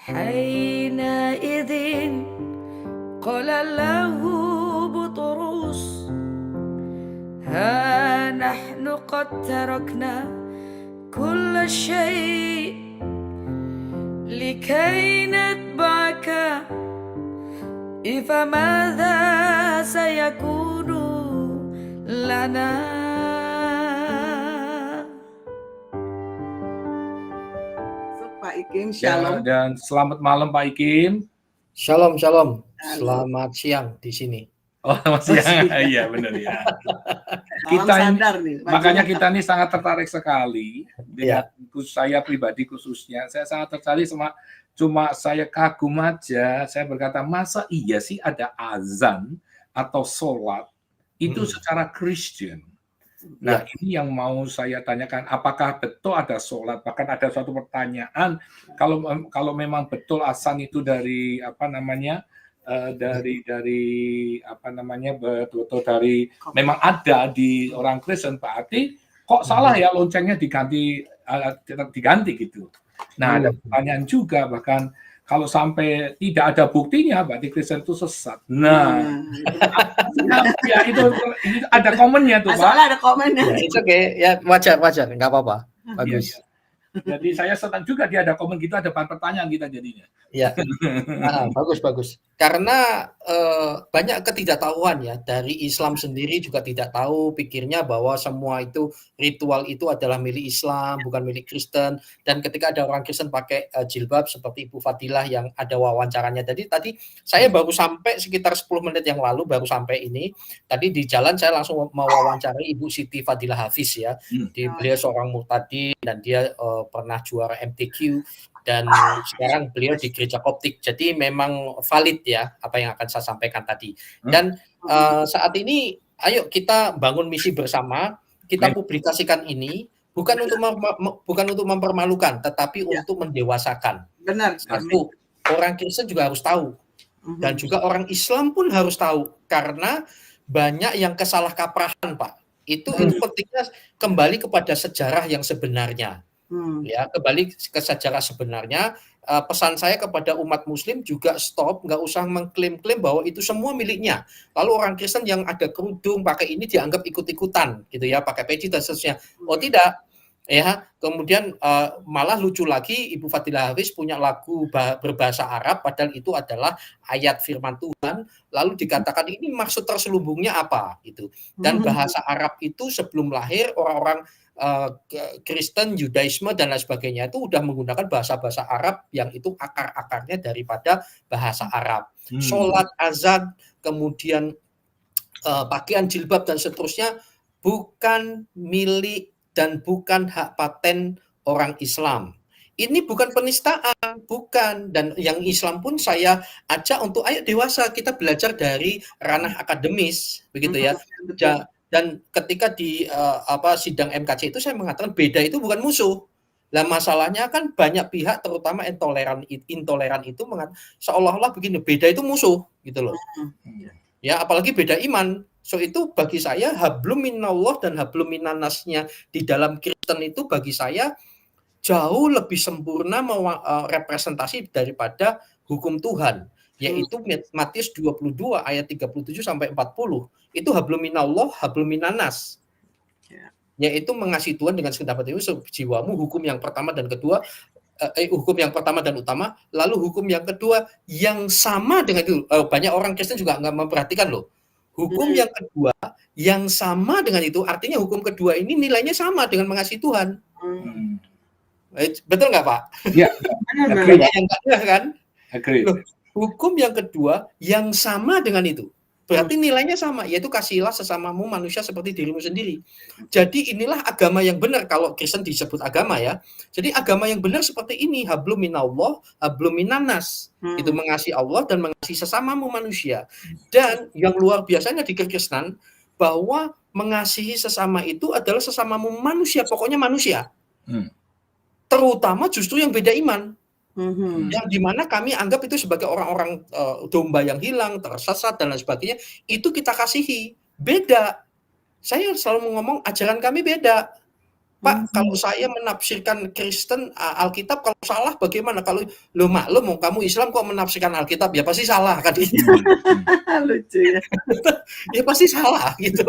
حينئذ قال له بطرس ها نحن قد تركنا كل شيء لكي نتبعك فماذا سيكون لنا. Pak Ikim, shalom. Dan selamat malam Pak Ikim. Shalom, shalom. Selamat siang di sini. Oh, masih iya benar ya. Kita sadar nih. Makanya kita nih sangat tertarik sekali dengan saya pribadi khususnya. Saya sangat tertarik cuma saya kagum aja. Saya berkata, masa iya sih ada azan atau sholat itu secara Kristen? Nah, ini yang mau saya tanyakan, apakah betul ada sholat? Bahkan ada suatu pertanyaan, kalau memang betul azan itu dari apa namanya, betul dari memang ada di orang Kristen, berarti kok salah ya loncengnya diganti gitu. Nah, ada pertanyaan juga, bahkan kalau sampai tidak ada buktinya, berarti Kristen itu sesat. Nah, ya itu ada komennya tuh, Pak. Masalah ada komennya. It's okay, ya wajar, nggak apa-apa. Bagus. Ya. Jadi saya senang juga dia ada komen gitu, ada pertanyaan kita jadinya. Ya, bagus. Karena banyak ketidaktahuan ya, dari Islam sendiri juga tidak tahu, pikirnya bahwa semua itu ritual itu adalah milik Islam, bukan milik Kristen. Dan ketika ada orang Kristen pakai jilbab seperti Ibu Fadilah yang ada wawancaranya tadi saya baru sampai sekitar 10 menit yang lalu baru sampai ini. Tadi di jalan saya langsung mewawancarai Ibu Siti Fadilah Hafiz ya. Beliau seorang murtadin dan dia pernah juara MTQ. Dan sekarang beliau di Gereja Koptik, jadi memang valid ya apa yang akan saya sampaikan tadi. Dan saat ini, ayo kita bangun misi bersama, kita publikasikan ini bukan untuk mempermalukan, tetapi untuk mendewasakan. Benar. Satu, orang Kristen juga harus tahu, dan juga orang Islam pun harus tahu, karena banyak yang kesalah kaprahan, Pak. Itu pentingnya kembali kepada sejarah yang sebenarnya. Ya, kembali ke sejarah sebenarnya. Pesan saya kepada umat Muslim juga stop, nggak usah mengklaim-klaim bahwa itu semua miliknya. Lalu orang Kristen yang ada kerudung pakai ini dianggap ikut-ikutan, gitu ya, pakai peci dan seterusnya. Oh tidak, ya. Kemudian malah lucu lagi, Ibu Fadilah Hafiz punya lagu berbahasa Arab, padahal itu adalah ayat firman Tuhan. Lalu dikatakan ini maksud terselubungnya apa, gitu. Dan bahasa Arab itu sebelum lahir orang-orang Kristen, Yudaisme dan lain sebagainya itu udah menggunakan bahasa-bahasa Arab yang itu akar-akarnya daripada bahasa Arab. Sholat, azan, kemudian pakaian jilbab dan seterusnya bukan milik dan bukan hak paten orang Islam. Ini bukan penistaan, bukan. Dan yang Islam pun saya ajak untuk ayo dewasa, kita belajar dari ranah akademis, begitu ya. Dan ketika di sidang MKC itu saya mengatakan beda itu bukan musuh. Nah, masalahnya kan banyak pihak terutama intoleran itu seolah-olah begini, beda itu musuh gitu loh. Ya, apalagi beda iman. So itu bagi saya hablum minallah dan hablum minannasnya di dalam Kristen itu bagi saya jauh lebih sempurna representasi daripada hukum Tuhan, yaitu Matius 22 ayat 37 sampai 40. Itu hablum minallah, hablum minannas. Yaitu mengasihi Tuhan dengan segenap hatimu jiwamu, hukum yang pertama dan kedua, hukum yang pertama dan utama, lalu hukum yang kedua yang sama dengan itu. Banyak orang Kristen juga nggak memperhatikan loh. Hukum yang kedua yang sama dengan itu, artinya hukum kedua ini nilainya sama dengan mengasihi Tuhan. Betul nggak, Pak? Ya. Kan? Loh, hukum yang kedua yang sama dengan itu. Berarti nilainya sama, yaitu kasihilah sesamamu manusia seperti dirimu sendiri. Jadi inilah agama yang benar, kalau Kristen disebut agama ya. Jadi agama yang benar seperti ini, hablum minallah, hablum minannas. Itu mengasihi Allah dan mengasihi sesamamu manusia. Dan yang luar biasanya di Kekristenan, bahwa mengasihi sesama itu adalah sesamamu manusia, pokoknya manusia. Terutama justru yang beda iman. Yang dimana kami anggap itu sebagai orang-orang domba yang hilang, tersesat dan lain sebagainya, itu kita kasihi. Beda. Saya selalu ngomong ajaran kami beda. Pak, kalau saya menafsirkan Kristen Alkitab kalau salah bagaimana? Kalau lo maklum kamu Islam kok menafsirkan Alkitab ya pasti salah kan gitu. Lucu ya. Ya pasti salah gitu.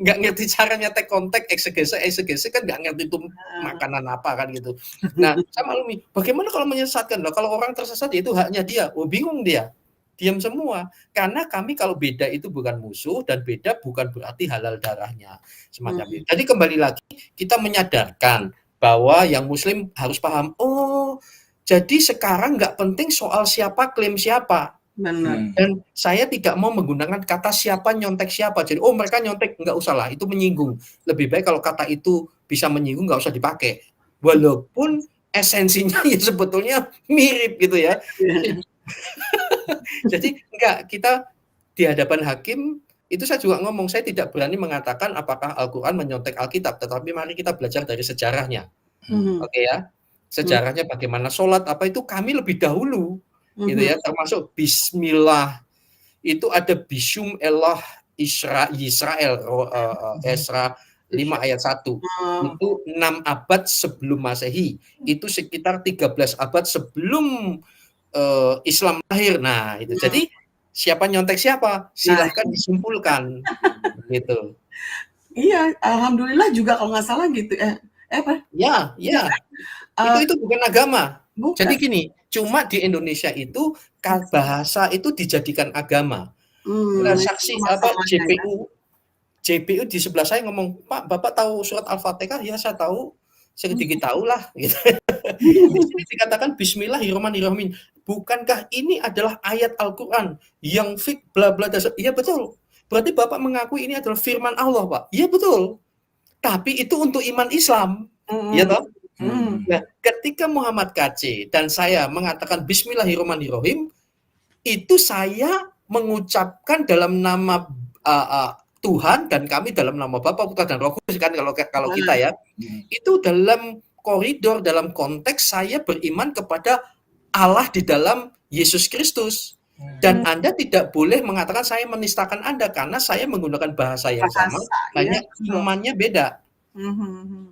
Nggak ngerti cara nyetek konteks eksegese kan nggak ngerti itu makanan apa kan gitu. Nah, saya maklumi. Bagaimana kalau menyesatkan? Loh, kalau orang tersesat ya itu haknya dia. Oh, bingung dia. Diam semua. Karena kami kalau beda itu bukan musuh dan beda bukan berarti halal darahnya. Semacam itu. Jadi kembali lagi kita menyadarkan bahwa yang muslim harus paham, oh jadi sekarang nggak penting soal siapa klaim siapa. Benar. Dan saya tidak mau menggunakan kata siapa nyontek siapa. Jadi oh mereka nyontek, nggak usah lah, itu menyinggung. Lebih baik kalau kata itu bisa menyinggung nggak usah dipakai. Walaupun esensinya ya sebetulnya mirip gitu ya. Jadi enggak, kita di hadapan hakim itu saya juga ngomong, saya tidak berani mengatakan apakah Al-Quran menyontek Alkitab, tetapi mari kita belajar dari sejarahnya. Oke ya, sejarahnya bagaimana sholat apa itu kami lebih dahulu, gitu ya, termasuk Bismillah itu ada Bishum Elah Israel, Esra 5 ayat 1 itu 6 abad sebelum Masehi, itu sekitar 13 abad sebelum Islam lahir. Nah itu jadi siapa nyontek siapa silahkan disimpulkan gitu. Iya, alhamdulillah juga kalau nggak salah gitu. Apa? Ya. Itu bukan agama. Bukan. Jadi gini, cuma di Indonesia itu bahasa itu dijadikan agama. Nah, saksi apa JPU di sebelah saya ngomong, Pak, Bapak tahu surat Al-Fatihah? Ya saya tahu, sedikit tahu lah. Gitu. Di sini dikatakan Bismillahirrahmanirrahim. Bukankah ini adalah ayat Al-Quran yang fik bla bla dasar? Iya betul. Berarti Bapak mengakui ini adalah firman Allah, Pak. Iya betul. Tapi itu untuk iman Islam, ya toh? Nah, ketika Muhammad KC dan saya mengatakan Bismillahirrahmanirrahim, itu saya mengucapkan dalam nama Tuhan dan kami dalam nama Bapa, Putra dan Roh Kudus kan kalau kita ya. Itu dalam koridor, dalam konteks saya beriman kepada Allah di dalam Yesus Kristus. Dan Anda tidak boleh mengatakan saya menistakan Anda karena saya menggunakan bahasa yang sama, hanya imannya beda.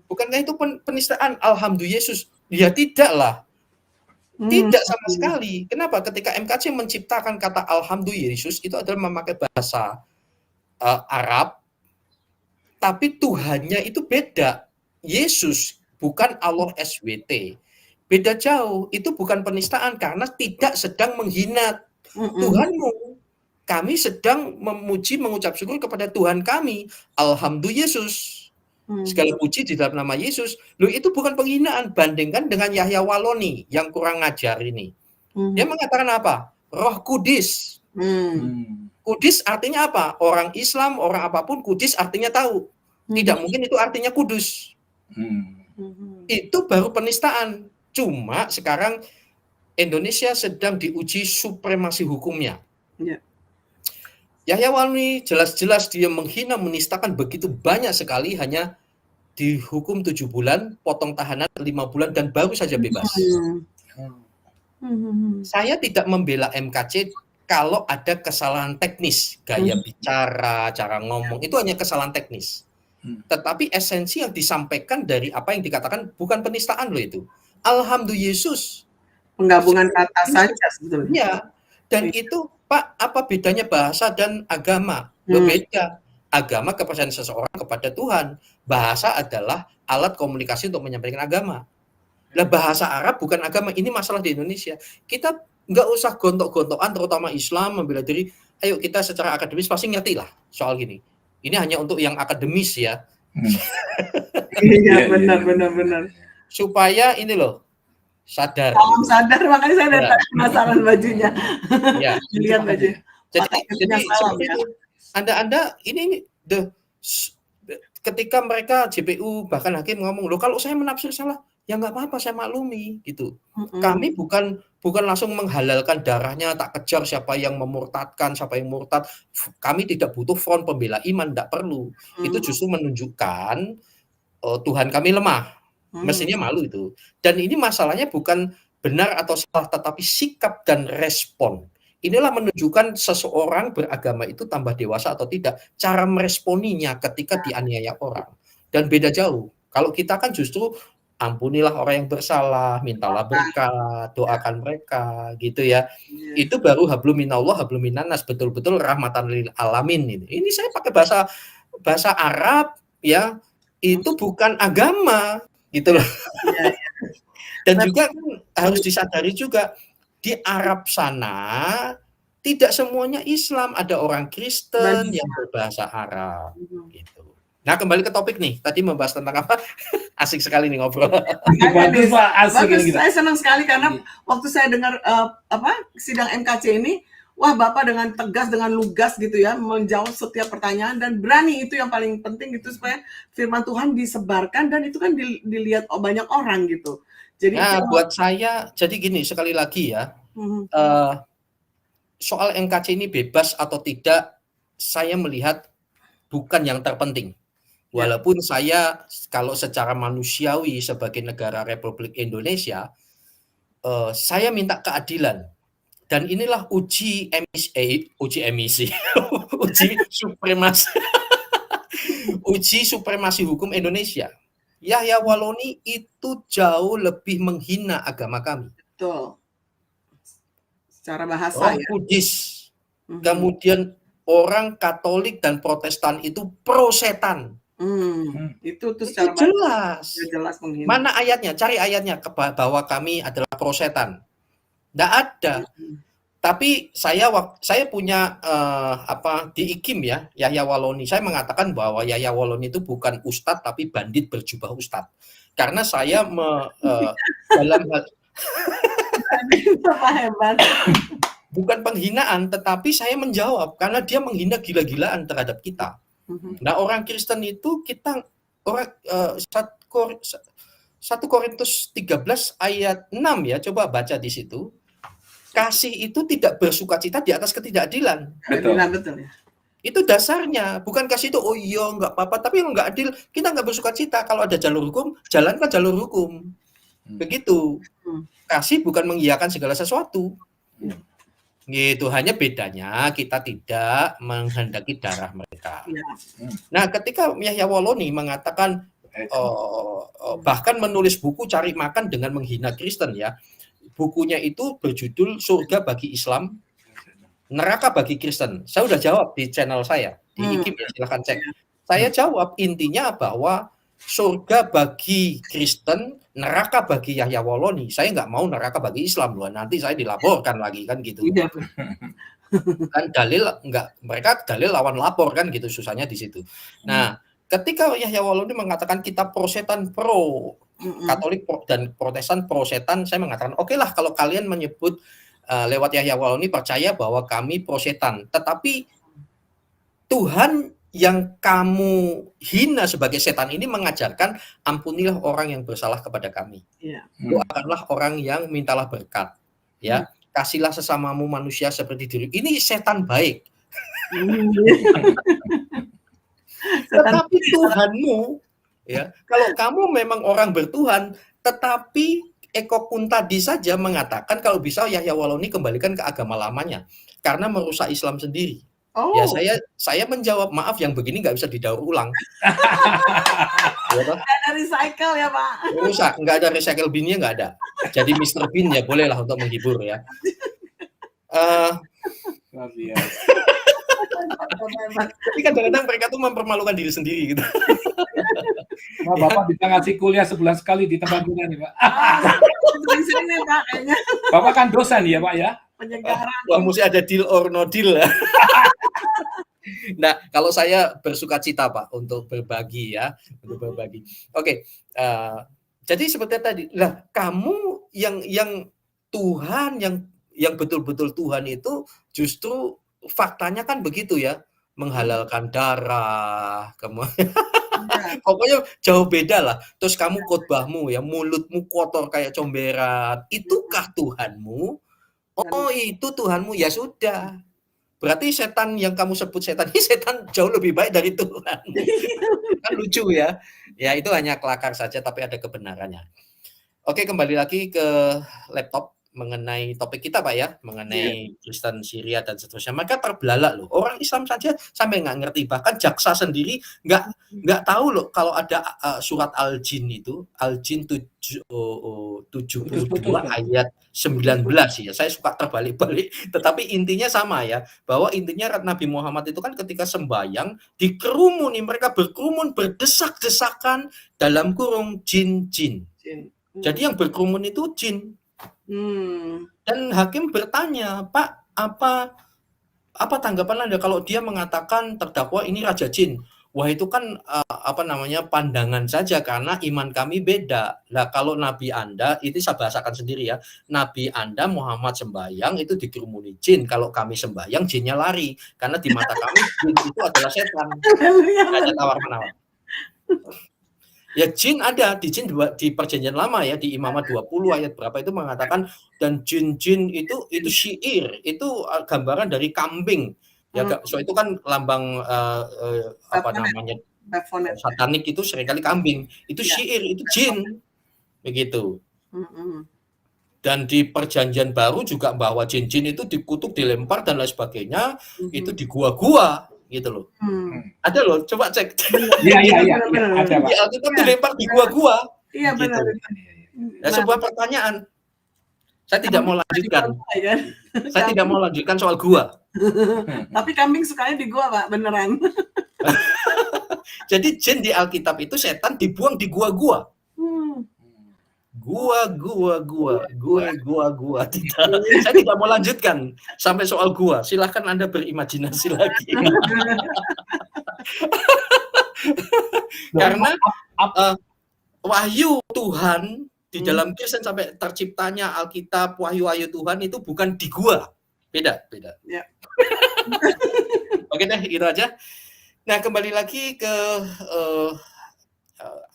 Bukankah itu penistaan Alhamdulillah Yesus? Ya tidaklah. Tidak sama sekali. Kenapa? Ketika MKC menciptakan kata Alhamdulillah Yesus itu adalah memakai bahasa Arab, tapi Tuhannya itu beda. Yesus bukan Allah SWT. Beda jauh, itu bukan penistaan karena tidak sedang menghina Tuhanmu. Kami sedang memuji, mengucap syukur kepada Tuhan kami. Alhamdulillah Yesus. Segala puji di dalam nama Yesus. Loh itu bukan penghinaan. Bandingkan dengan Yahya Waloni yang kurang ngajar ini. Dia mengatakan apa? Roh Kudus. Kudus artinya apa? Orang Islam, orang apapun Kudus artinya tahu. Tidak mungkin itu artinya kudus. Itu baru penistaan. Cuma sekarang Indonesia sedang diuji supremasi hukumnya. Yahya Waloni jelas-jelas dia menghina, menistakan begitu banyak sekali, hanya dihukum 7 bulan, potong tahanan 5 bulan dan baru saja bebas. Saya tidak membela MKC kalau ada kesalahan teknis, gaya bicara, cara ngomong, itu hanya kesalahan teknis. Tetapi esensi yang disampaikan dari apa yang dikatakan bukan penistaan loh itu. Alhamdulillah Yesus. Penggabungan kata saja sebetulnya. Ya, dan itu Pak, apa bedanya bahasa dan agama? Beda. Agama kepercayaan seseorang kepada Tuhan. Bahasa adalah alat komunikasi untuk menyampaikan agama. Nah, bahasa Arab bukan agama. Ini masalah di Indonesia. Kita nggak usah gontok-gontokan, terutama Islam membela diri. Ayo kita secara akademis pasti ngerti lah soal gini. Ini hanya untuk yang akademis ya. Iya, benar. Supaya ini loh, sadar. Sadar, makanya saya ada penasaran bajunya. Ya, Lihat baju. Jadi seperti itu. Anda ini ketika mereka JPU bahkan hakim ngomong, loh kalau saya menafsir salah, ya nggak apa-apa, saya maklumi gitu. Kami bukan langsung menghalalkan darahnya, tak kejar siapa yang memurtadkan, siapa yang murtad. Kami tidak butuh front pembela iman, tidak perlu. Itu justru menunjukkan Tuhan kami lemah. Mestinya malu itu. Dan ini masalahnya bukan benar atau salah, tetapi sikap dan respon. Inilah menunjukkan seseorang beragama itu tambah dewasa atau tidak. Cara meresponinya ketika dianiaya orang. Dan beda jauh. Kalau kita kan justru ampunilah orang yang bersalah, mintalah berkat, doakan mereka gitu ya. Iya. Itu baru hablum minallah, hablum minannas, betul-betul rahmatan lil alamin ini. Ini saya pakai bahasa Arab ya, itu bukan agama gitu loh. Iya, Dan juga kan harus disadari juga di Arab sana tidak semuanya Islam, ada orang Kristen yang berbahasa Arab gitu. Nah, kembali ke topik nih. Tadi membahas tentang apa? Asik sekali nih ngobrol. Bagus Pak, asik Bagus, gitu. saya senang sekali karena waktu saya dengar sidang MKC ini, wah Bapak dengan tegas, dengan lugas gitu ya, menjawab setiap pertanyaan dan berani, itu yang paling penting gitu, supaya firman Tuhan disebarkan dan itu kan dilihat banyak orang gitu. Jadi Nah, buat saya, jadi gini, sekali lagi ya, soal NKC ini bebas atau tidak, saya melihat bukan yang terpenting. Walaupun saya kalau secara manusiawi sebagai negara Republik Indonesia, saya minta keadilan. Dan inilah uji supremasi hukum Indonesia. Yahya Walloni itu jauh lebih menghina agama kami. Betul. Secara bahasa ya. Kudus. Kemudian orang Katolik dan Protestan itu pro-setan. Itu tuh secara jelas. Jelas menghina. Mana ayatnya? Cari ayatnya bahwa kami adalah pro-setan. Nggak ada. Tapi saya punya di IKIM ya, Yahya Walloni. Saya mengatakan bahwa Yahya Walloni itu bukan ustadz tapi bandit berjubah ustadz. Karena saya dalam hebat. Bukan penghinaan, tetapi saya menjawab karena dia menghina gila-gilaan terhadap kita. Nah, orang Kristen itu kita 1 Korintus 13 ayat 6 ya, coba baca di situ. Kasih itu tidak bersukacita di atas ketidakadilan. Betul ya. Itu dasarnya, bukan kasih itu oh iya nggak apa-apa, tapi yang nggak adil kita nggak bersukacita. Kalau ada jalur hukum, jalankan jalur hukum. Begitu. Kasih bukan mengiyakan segala sesuatu. Gitu, hanya bedanya kita tidak menghendaki darah mereka. Nah, ketika Yahya Walloni mengatakan bahkan menulis buku Cari Makan dengan menghina Kristen ya, bukunya itu berjudul Surga bagi Islam, Neraka bagi Kristen. Saya udah jawab di channel saya di IKIM ya, silahkan cek. Saya jawab intinya bahwa surga bagi Kristen, neraka bagi Yahya Walloni. Saya nggak mau neraka bagi Islam loh. Nanti saya dilaporkan lagi kan gitu. Kan dalil mereka dalil lawan lapor kan gitu, susahnya di situ. Nah, ketika Yahya Walloni mengatakan kita pro-setan, pro Katolik dan Protestan pro-setan, saya mengatakan oke lah kalau kalian menyebut lewat Yahya Walloni percaya bahwa kami pro-setan, tetapi Tuhan yang kamu hina sebagai setan ini mengajarkan ampunilah orang yang bersalah kepada kami. Doakanlah orang yang mintalah berkat. Ya, kasihlah sesamamu manusia seperti diri. Ini setan baik. Tetapi Tuhanmu, ya, kalau kamu memang orang bertuhan, tetapi Eko Kuntadi saja mengatakan kalau bisa Yahya Walloni kembalikan ke agama lamanya karena merusak Islam sendiri. Ya saya menjawab maaf yang begini nggak bisa didaur ulang. Nggak ada recycle ya Pak. Rusak, nggak ada recycle binnya nggak ada. Jadi Mr. Bean ya bolehlah untuk menghibur ya. Tapi kadang-kadang mereka tuh mempermalukan diri sendiri gitu. Nah, Bapak bisa ngasih kuliah sebulan sekali di tempat kita nih Pak. Sini Pak kayaknya. Bapak kan dosen ya Pak ya. Penyegaran. Wah, mesti ada deal or no deal. Nah, kalau saya bersuka cita Pak untuk berbagi ya, untuk berbagi. Oke, jadi seperti tadi, lah kamu yang Tuhan yang betul-betul Tuhan itu justru faktanya kan begitu ya, menghalalkan darah, kemudian pokoknya jauh beda lah. Terus kamu khotbahmu ya, mulutmu kotor kayak comberan, itukah Tuhanmu? Oh itu Tuhanmu, ya sudah. Berarti setan yang kamu sebut setan ini setan jauh lebih baik dari Tuhan. Kan lucu ya. Ya itu hanya kelakar saja tapi ada kebenarannya. Oke, kembali lagi ke laptop. mengenai topik kita Pak ya, mengenai Kristen Syria dan seterusnya, maka terbelalak loh. Orang Islam saja sampai nggak ngerti, bahkan jaksa sendiri nggak tahu loh kalau ada surat Al-Jin itu, Al-Jin 72 ayat 19 ya. Saya suka terbalik-balik, tetapi intinya sama ya, bahwa intinya Nabi Muhammad itu kan ketika sembahyang dikerumuni, mereka berkerumun berdesak-desakan dalam kurung jin-jin. Jadi yang berkerumun itu jin. Dan hakim bertanya, Pak, apa tanggapan Anda kalau dia mengatakan terdakwa ini raja jin? Wah, itu kan pandangan saja karena iman kami beda. Lah kalau Nabi Anda, itu saya bahasakan sendiri ya. Nabi Anda Muhammad sembahyang itu dikerumuni jin. Kalau kami sembahyang jinnya lari karena di mata kami jin itu adalah setan. Tidak ada tawar-menawar. Ya jin ada di perjanjian lama ya, di Imamat 20 ayat berapa itu mengatakan, dan jin-jin itu syair, itu gambaran dari kambing. Ya so itu kan lambang satanik itu seringkali kambing. Itu syair, itu jin. Begitu. Dan di perjanjian baru juga bahwa jin-jin itu dikutuk, dilempar dan lain sebagainya, itu di gua-gua gitu loh. Ada loh, coba cek. Iya. Ada, Pak. Di Alkitab dilempar di gua-gua. Iya benar. Nah, sebuah pertanyaan. Saya tidak mau lanjutkan. Saya tidak mau lanjutkan soal gua. Tapi kambing sukanya di gua, Pak, beneran. Jadi jin di Alkitab itu setan dibuang di gua-gua. Gua. Tidak. Saya tidak mau lanjutkan sampai soal gua. Silahkan Anda berimajinasi lagi. Karena wahyu Tuhan di dalam Kristen sampai terciptanya Alkitab, wahyu Tuhan itu bukan di gua. Beda. Ya. Oke deh, itu aja. Nah, kembali lagi ke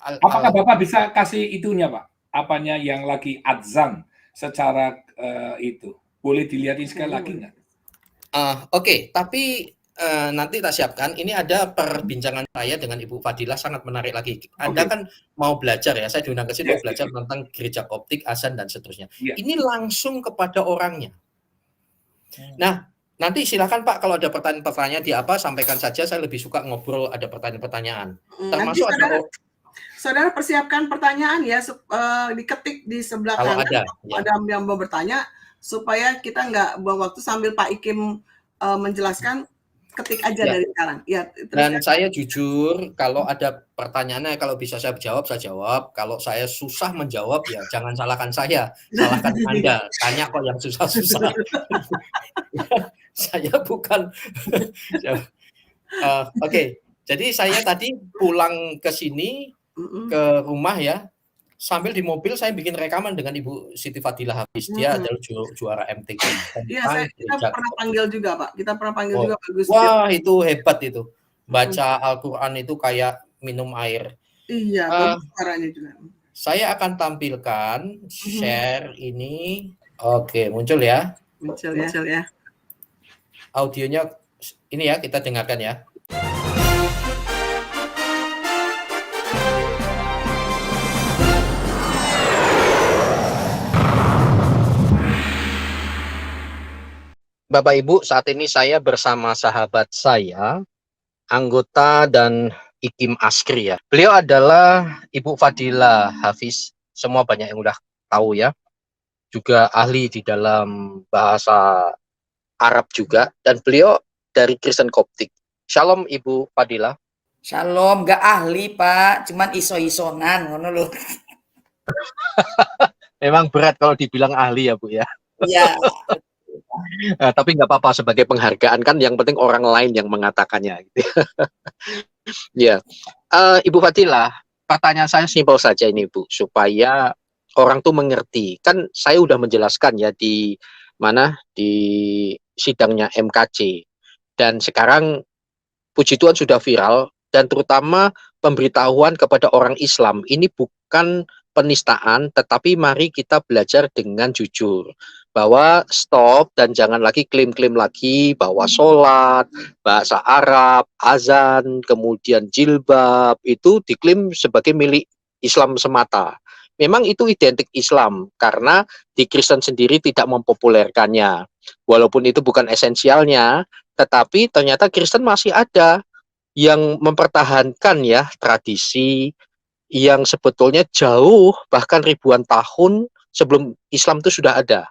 apakah Bapak bisa kasih itunya, Pak? Apanya yang lagi adzan secara itu? Boleh dilihatin sekali lagi nggak? Oke, tapi nanti tak siapkan. Ini ada perbincangan saya dengan Ibu Fadilah sangat menarik lagi. Anda kan mau belajar ya, saya diundang ke sini belajar tentang gereja koptik, azan dan seterusnya. Ini langsung kepada orangnya. Nah, nanti silakan Pak kalau ada pertanyaan-pertanyaan di apa, sampaikan saja. Saya lebih suka ngobrol, ada pertanyaan-pertanyaan. Termasuk Saudara persiapkan pertanyaan ya, diketik di sebelah kalau kanan. Ada yang mau bertanya, supaya kita nggak buang waktu sambil Pak Ikim menjelaskan, ketik aja dari sekarang. Ya, dan saya jujur, kalau ada pertanyaannya, kalau bisa saya jawab, saya jawab. Kalau saya susah menjawab, ya jangan salahkan saya, salahkan Anda. Tanya kok yang susah-susah. Saya bukan. Oke. Jadi saya tadi pulang ke sini, ke rumah ya, sambil di mobil saya bikin rekaman dengan Ibu Siti Fadilah Hafiz. Dia adalah juara MTQ. Iya, kita pernah panggil juga, Pak. Kita pernah panggil juga Pak Gus. Wah, itu hebat itu. Baca Al-Quran itu kayak minum air. Iya, bagus caranya juga. Saya akan tampilkan share ini. Oke, muncul ya. Muncul ya. Audionya ini ya, kita dengarkan ya. Bapak Ibu, saat ini saya bersama sahabat saya, anggota dan Ikim Askri ya. Beliau adalah Ibu Fadilah Hafiz, semua banyak yang udah tahu ya. Juga ahli di dalam bahasa Arab juga, dan beliau dari Kristen Koptik. Shalom Ibu Fadilah. Shalom, gak ahli Pak, cuman iso-isonan ngono lho. Memang berat kalau dibilang ahli ya Bu ya. Iya. Tapi nggak apa-apa, sebagai penghargaan kan, yang penting orang lain yang mengatakannya. Gitu. Ya, Ibu Fadilah, pertanyaan saya simpel saja ini Bu, supaya orang tuh mengerti. Kan saya udah menjelaskan ya di mana, di sidangnya MKC, dan sekarang puji Tuhan sudah viral, dan terutama pemberitahuan kepada orang Islam ini bukan penistaan, tetapi mari kita belajar dengan jujur bahwa stop, dan jangan lagi klaim-klaim lagi bahwa sholat, bahasa Arab, azan, kemudian jilbab itu diklaim sebagai milik Islam semata. memang itu identik Islam karena di Kristen sendiri tidak mempopulerkannya. Walaupun itu bukan esensialnya, tetapi ternyata Kristen masih ada yang mempertahankan ya tradisi yang sebetulnya jauh bahkan ribuan tahun sebelum Islam itu sudah ada.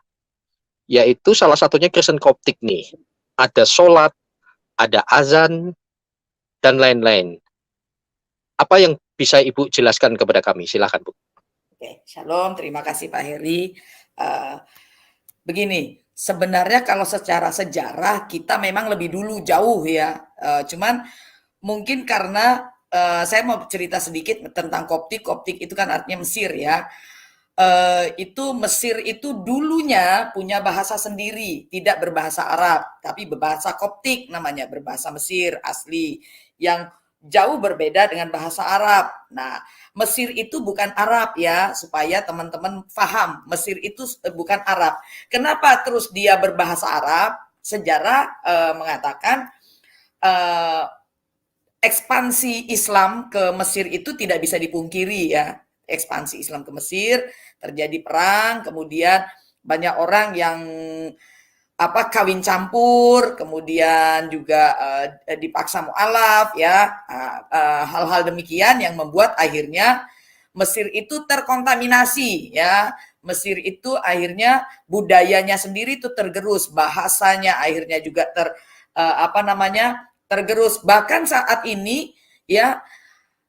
Yaitu salah satunya Kristen Koptik nih. Ada sholat, ada azan, dan lain-lain. Apa yang bisa Ibu jelaskan kepada kami? Silakan, Bu. Oke, shalom, terima kasih Pak Heri. Begini, sebenarnya kalau secara sejarah kita memang lebih dulu jauh ya. Cuman mungkin karena saya mau cerita sedikit tentang Koptik. Koptik itu kan artinya Mesir ya. Itu Mesir itu dulunya punya bahasa sendiri, tidak berbahasa Arab, tapi berbahasa Koptik namanya, berbahasa Mesir asli, yang jauh berbeda dengan bahasa Arab. Nah, Mesir itu bukan Arab ya, supaya teman-teman paham, Mesir itu bukan Arab. Kenapa terus dia berbahasa Arab? Sejarah mengatakan ekspansi Islam ke Mesir itu tidak bisa dipungkiri ya. Ekspansi Islam ke Mesir, terjadi perang, kemudian banyak orang yang kawin campur, kemudian juga dipaksa mu'alaf ya, hal-hal demikian yang membuat akhirnya Mesir itu terkontaminasi ya. Mesir itu akhirnya budayanya sendiri itu tergerus, bahasanya akhirnya juga tergerus. Bahkan saat ini ya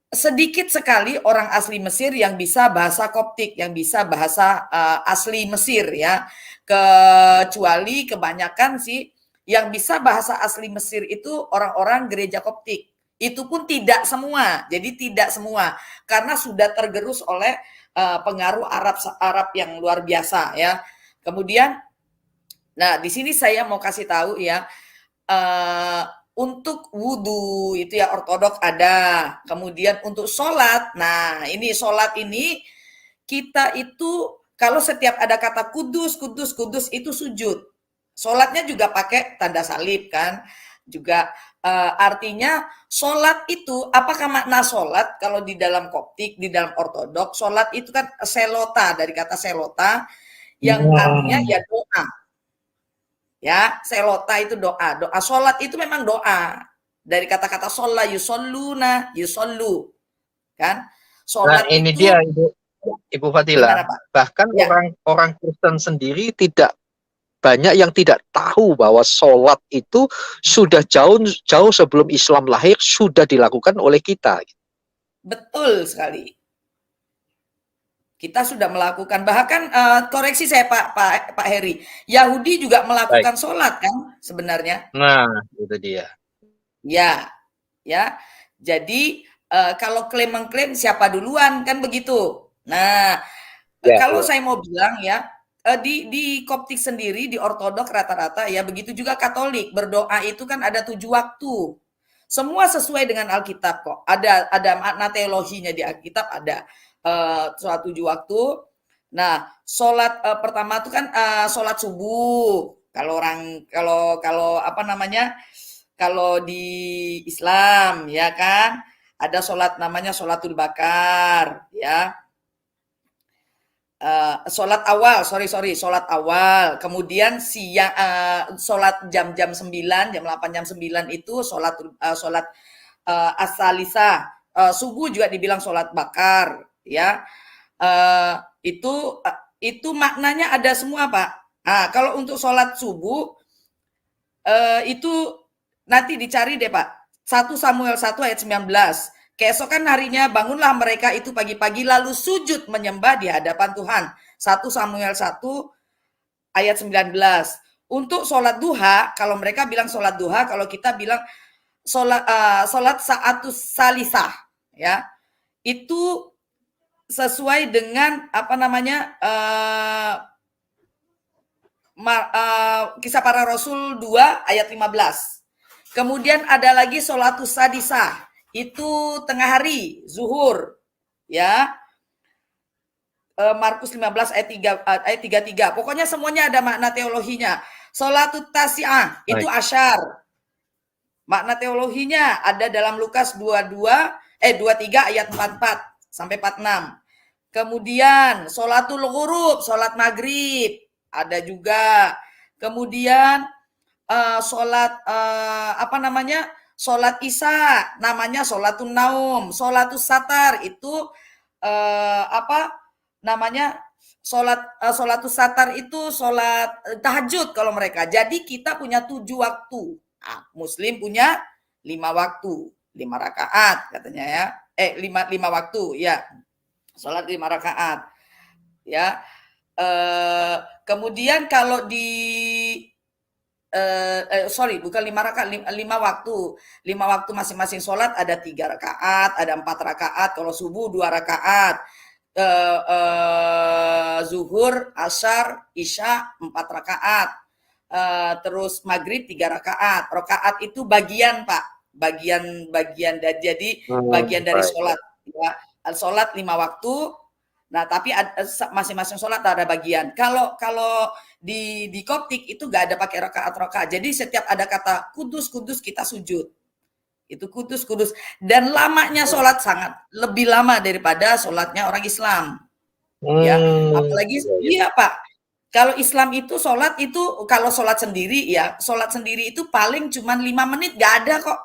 sedikit sekali orang asli Mesir yang bisa bahasa Koptik, yang bisa bahasa asli Mesir ya. Kecuali kebanyakan sih yang bisa bahasa asli Mesir itu orang-orang gereja Koptik. Itu pun tidak semua. Jadi tidak semua karena sudah tergerus oleh pengaruh Arab yang luar biasa ya. Kemudian nah di sini saya mau kasih tahu ya, untuk wudhu itu ya ortodok ada. Kemudian untuk sholat, nah ini sholat ini kita itu kalau setiap ada kata kudus itu sujud. Sholatnya juga pakai tanda salib kan. Juga artinya sholat itu, apakah makna sholat kalau di dalam Koptik, di dalam ortodok, sholat itu kan selota, dari kata selota yang artinya ya doa. Ya, selota itu doa. Doa sholat itu memang doa. Dari kata-kata sholla yusholluna, yusollu. Kan? Sholat Nah, ini itu dia Ibu Fadila. gimana, Pak? Bahkan Ya. orang Kristen sendiri tidak banyak yang tidak tahu bahwa sholat itu sudah jauh sebelum Islam lahir sudah dilakukan oleh kita. Betul sekali. Kita sudah melakukan, bahkan koreksi saya Pak Heri, Yahudi juga melakukan sholat kan sebenarnya. Nah, itu dia. Ya, ya. Jadi kalau klaim mengklaim siapa duluan kan begitu. Nah, Ya, kalau ya. saya mau bilang ya, di Koptik sendiri, di Ortodok rata-rata ya, begitu juga Katolik, berdoa itu kan ada 7 waktu. Semua sesuai dengan Alkitab kok. Ada makna teologinya di Alkitab, ada sholat 7 waktu. Nah, sholat pertama itu kan sholat subuh. Kalau di Islam ya kan ada sholat namanya sholatul bakar ya. Sholat awal, sholat awal. Kemudian siang sholat jam 9, jam 8, jam 9 itu sholat as-salisah. Subuh juga dibilang sholat bakar ya. Itu maknanya ada semua, Pak. Nah, kalau untuk sholat subuh itu nanti dicari deh, Pak. 1 Samuel 1 ayat 19. Keesokan harinya bangunlah mereka itu pagi-pagi lalu sujud menyembah di hadapan Tuhan. 1 Samuel 1 ayat 19. Untuk sholat duha, kalau mereka bilang sholat duha, kalau kita bilang sholat sa'atus salisah ya. Itu sesuai dengan Kisah Para Rasul 2 ayat 15. Kemudian ada lagi sholatus sadisah, itu tengah hari, zuhur ya. Markus 15 ayat 33. Pokoknya semuanya ada makna teologinya. Sholatut tasi'ah itu asyar. Makna teologinya ada dalam Lukas 23 ayat 44 sampai 46. Kemudian sholatul ghurub, sholat maghrib ada juga. Kemudian sholat apa namanya? Sholat isya namanya sholatul naum, sholatul satar itu apa namanya? Sholatul satar itu sholat tahajud kalau mereka. Jadi kita punya 7 waktu. Nah, Muslim punya 5 waktu, 5 rakaat katanya ya. 5 waktu ya. Sholat 5 rakaat ya. Kemudian kalau di sorry bukan 5 rakaat, 5 waktu. 5 waktu masing-masing sholat ada 3 rakaat, ada 4 rakaat. Kalau subuh 2 rakaat. Zuhur, asar, isya 4 rakaat. Terus maghrib 3 rakaat. Rakaat itu bagian Pak, bagian jadi bagian dari sholat ya. Sholat 5 waktu. Nah, tapi masing-masing sholat ada bagian. Kalau di Koptik itu nggak ada pakai rakaat. Jadi setiap ada kata kudus kita sujud. Itu kudus. Dan lamanya sholat sangat lebih lama daripada sholatnya orang Islam. Ya, apalagi iya Pak. Kalau Islam itu sholat itu kalau sholat sendiri ya, sholat sendiri itu paling cuma 5 menit, nggak ada kok.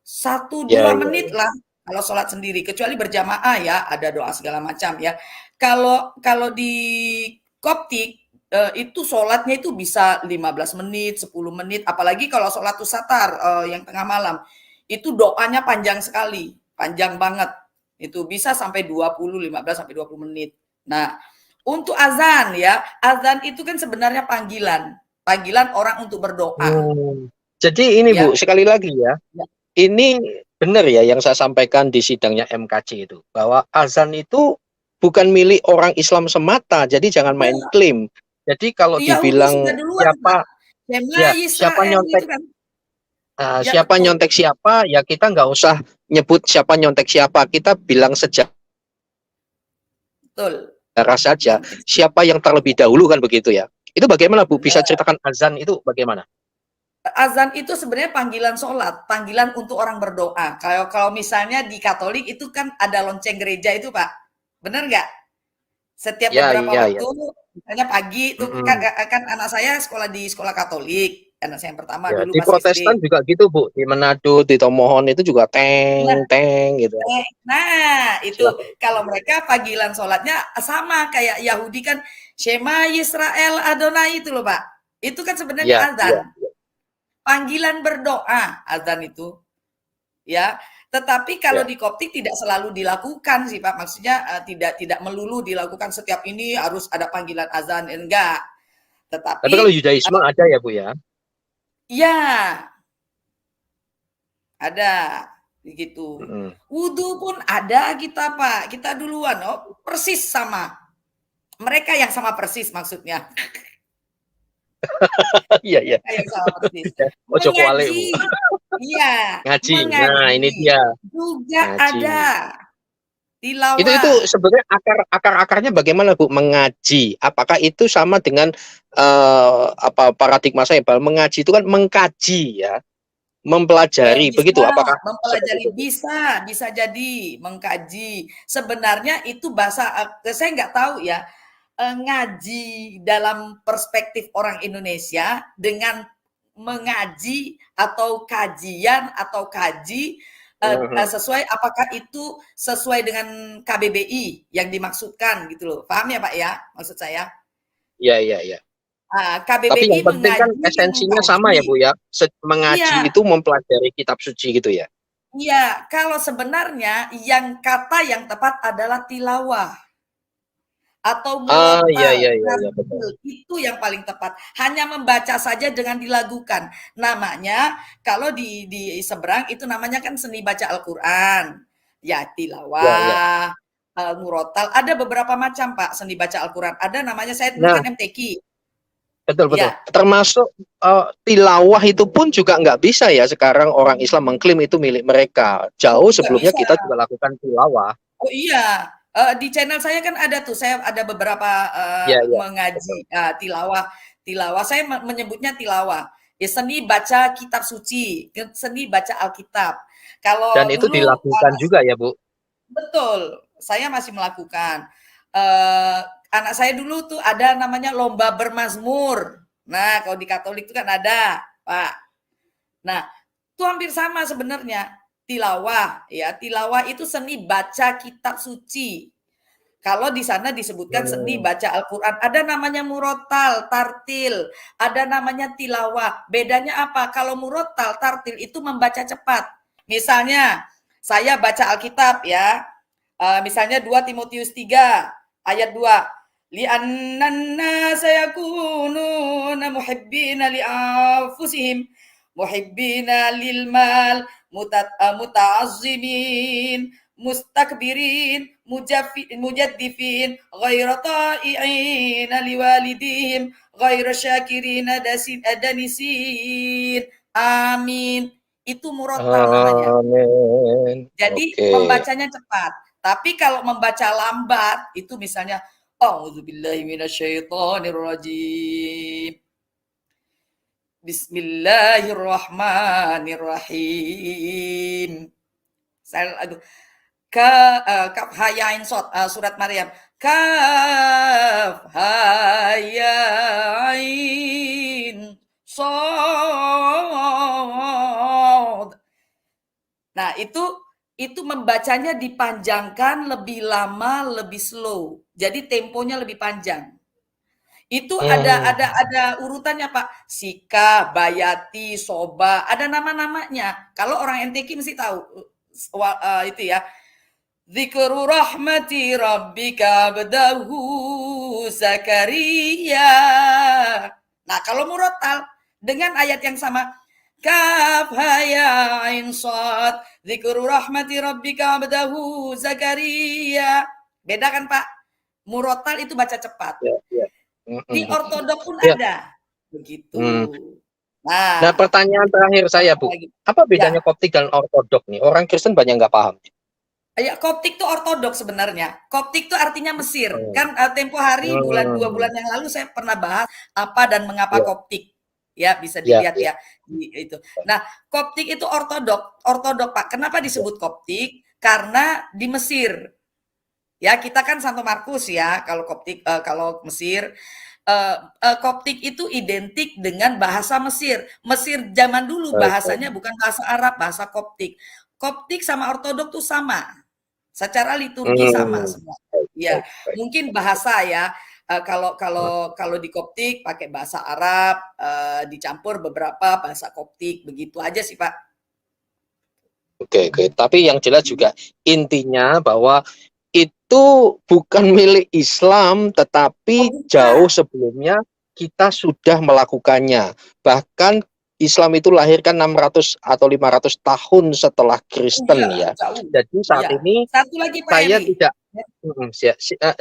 1-2 menit lah. Kalau sholat sendiri, kecuali berjamaah ya, ada doa segala macam ya. Kalau di Koptik itu sholatnya itu bisa 15 menit, 10 menit, apalagi kalau sholat satar yang tengah malam, itu doanya panjang sekali, panjang banget. Itu bisa sampai 15 sampai 20 menit. Nah, untuk azan ya, azan itu kan sebenarnya panggilan orang untuk berdoa. Jadi ini ya. Bu, sekali lagi ya. Ini benar ya yang saya sampaikan di sidangnya MKC itu, bahwa azan itu bukan milik orang Islam semata, jadi jangan main klaim. Jadi kalau dibilang siapa nyontek kan. Siapa nyontek siapa, ya kita nggak usah nyebut siapa nyontek siapa, kita bilang sejarah saja, siapa yang terlebih dahulu kan begitu ya. Itu bagaimana Bu, bisa ceritakan azan itu bagaimana? Azan itu sebenarnya panggilan sholat, panggilan untuk orang berdoa. Kalau misalnya di Katolik itu kan ada lonceng gereja itu Pak, benar nggak? Setiap beberapa waktu, misalnya pagi itu kan anak saya sekolah di sekolah Katolik, anak saya yang pertama dulu di Protestan juga gitu Bu, di Manado, di Tomohon itu juga teng gitu. Nah itu kalau mereka panggilan sholatnya sama kayak Yahudi kan Shema Yisrael Adonai itu loh Pak, itu kan sebenarnya azan. Panggilan berdoa azan itu ya, tetapi kalau di Koptik tidak selalu dilakukan sih Pak, maksudnya tidak melulu dilakukan setiap ini harus ada panggilan azan, enggak. Tapi kalau Yudaisme ada ya Bu ya? Iya ada begitu. Wudhu pun ada kita Pak, kita duluan persis sama mereka yang sama persis maksudnya. Iya. Ojo kuale. Iya. Ngaji. Nah, ini dia. Juga ada. Tilawah. Itu sebenarnya akar-akarnya bagaimana Bu mengaji? Apakah itu sama dengan paradigma saya bahwa mengaji itu kan mengkaji ya, mempelajari begitu? Apakah mempelajari bisa jadi mengkaji. Sebenarnya itu bahasa saya nggak tahu ya. Ngaji dalam perspektif orang Indonesia dengan mengaji atau kajian atau kaji sesuai, apakah itu sesuai dengan KBBI yang dimaksudkan gitu loh, paham ya Pak ya maksud saya? Iya. KBBI tapi yang penting kan esensinya sama ya Bu ya, mengaji itu mempelajari kitab suci gitu ya? Iya, kalau sebenarnya kata yang tepat adalah tilawah atau betul. Itu yang paling tepat. Hanya membaca saja dengan dilagukan. Namanya kalau di seberang itu namanya kan seni baca Al-Qur'an. Ya, tilawah, murotal, ada beberapa macam Pak seni baca Al-Qur'an. Ada namanya saya dulu kan MTQ. Betul. Termasuk tilawah itu pun juga nggak bisa ya sekarang orang Islam mengklaim itu milik mereka. Jauh sebelumnya kita juga lakukan tilawah. Oh iya. Di channel saya kan ada tuh, saya ada beberapa mengaji tilawah. Saya menyebutnya tilawah. Ya seni baca kitab suci, seni baca Alkitab. Dan itu dilakukan juga ya Bu? Betul, saya masih melakukan. anak saya dulu tuh ada namanya lomba bermazmur. Nah, kalau di Katolik itu kan ada, Pak. Nah, itu hampir sama sebenarnya. Tilawah, ya. Tilawah itu seni baca kitab suci. Kalau di sana disebutkan seni baca Al-Quran, ada namanya murotal, tartil, ada namanya tilawah. Bedanya apa? Kalau murotal, tartil itu membaca cepat. Misalnya, saya baca Alkitab ya, misalnya 2 Timotius 3 ayat 2. Li'annan nasa yakununa muhibbina li'anfusihim muhibbina lil mal muta'azzimin mustakbirin mujaddifin ghaira ta'i'ina liwalidihim ghaira syakirina danisin. Amin. Itu murotal namanya. Amin. Jadi Oke. membacanya cepat. Tapi kalau membaca lambat itu misalnya A'udzubillahi minasyaitonirrajim. Bismillahirrahmanirrahim. Kaf ha ya ain shad, surat Maryam. Kaf ha ya ain shad. Nah, itu membacanya dipanjangkan lebih lama, lebih slow. Jadi temponya lebih panjang. Itu ada urutannya, Pak. Sika, Bayati, Soba, ada nama-namanya. Kalau orang NTQ mesti tahu itu ya. Dzikru rahmati rabbika abdahu Zakaria. Nah, kalau murotal dengan ayat yang sama, Kaf ha ya ain shad dzikru rahmati rabbika abdahu Zakaria. Beda kan, Pak? Murotal itu baca cepat. Ya. Di ortodok pun Ya. ada. Begitu. Nah, pertanyaan terakhir saya, Bu. Apa bedanya Koptik dan ortodok nih? Orang Kristen banyak nggak paham. Ya, Koptik itu ortodok sebenarnya. Koptik itu artinya Mesir. Kan tempo hari 2 bulan yang lalu saya pernah bahas apa dan mengapa Koptik. Ya, bisa dilihat ya. Itu. Nah, Koptik itu ortodok. Ortodok, Pak. Kenapa disebut Koptik? Karena di Mesir. Ya, kita kan Santo Markus ya, kalau Koptik, kalau Mesir. Koptik itu identik dengan bahasa Mesir. Mesir zaman dulu bahasanya bukan bahasa Arab, bahasa Koptik. Koptik sama ortodok tuh sama. Secara liturgi sama semua. Ya, mungkin bahasa ya. Kalau di Koptik pakai bahasa Arab, dicampur beberapa bahasa Koptik, begitu aja sih, Pak. Oke. Tapi yang jelas juga intinya bahwa itu bukan milik Islam, tetapi jauh sebelumnya kita sudah melakukannya. Bahkan Islam itu lahir kan 600 atau 500 tahun setelah Kristen ya. Jadi saat ini satu lagi, Pak saya Emi. tidak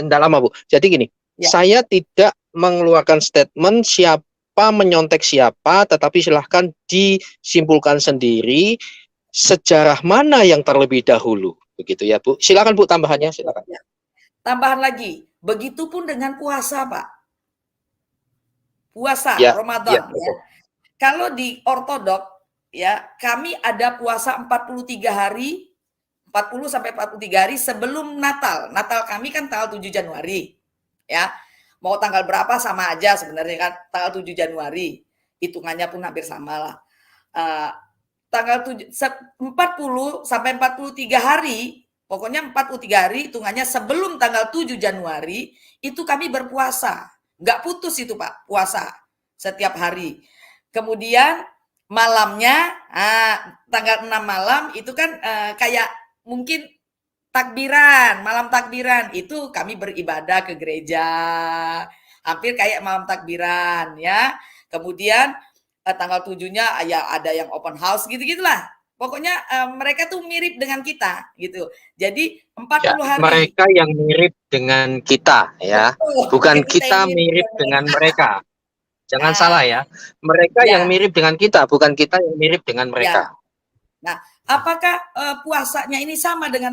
enggak lama, Bu. Jadi gini, saya tidak mengeluarkan statement siapa menyontek siapa, tetapi silahkan disimpulkan sendiri sejarah mana yang terlebih dahulu. Begitu ya, Bu. Silakan, Bu, tambahannya, silakan. Tambahan lagi, begitupun dengan puasa, Pak. Puasa Ramadan ya. Kalau di ortodok ya, kami ada puasa 43 hari, 40 sampai 43 hari sebelum Natal. Natal kami kan tanggal 7 Januari. Ya. Mau tanggal berapa sama aja sebenarnya kan, tanggal 7 Januari. Hitungannya pun hampir sama lah. Tanggal 40 sampai 43 hari, pokoknya 43 hari hitungannya sebelum tanggal 7 Januari, itu kami berpuasa. Nggak putus itu, Pak, puasa setiap hari. Kemudian malamnya, tanggal 6 malam itu kan kayak mungkin takbiran, malam takbiran, itu kami beribadah ke gereja. Hampir kayak malam takbiran ya. Kemudian tanggal 7-nya ya ada yang open house gitu-gitulah. Pokoknya mereka tuh mirip dengan kita gitu. Jadi 40 hari. Mereka yang mirip dengan kita ya. Bukan kita mirip dengan mereka. Jangan salah ya. Mereka yang mirip dengan kita, bukan kita yang mirip dengan mereka. Nah, apakah puasanya ini sama dengan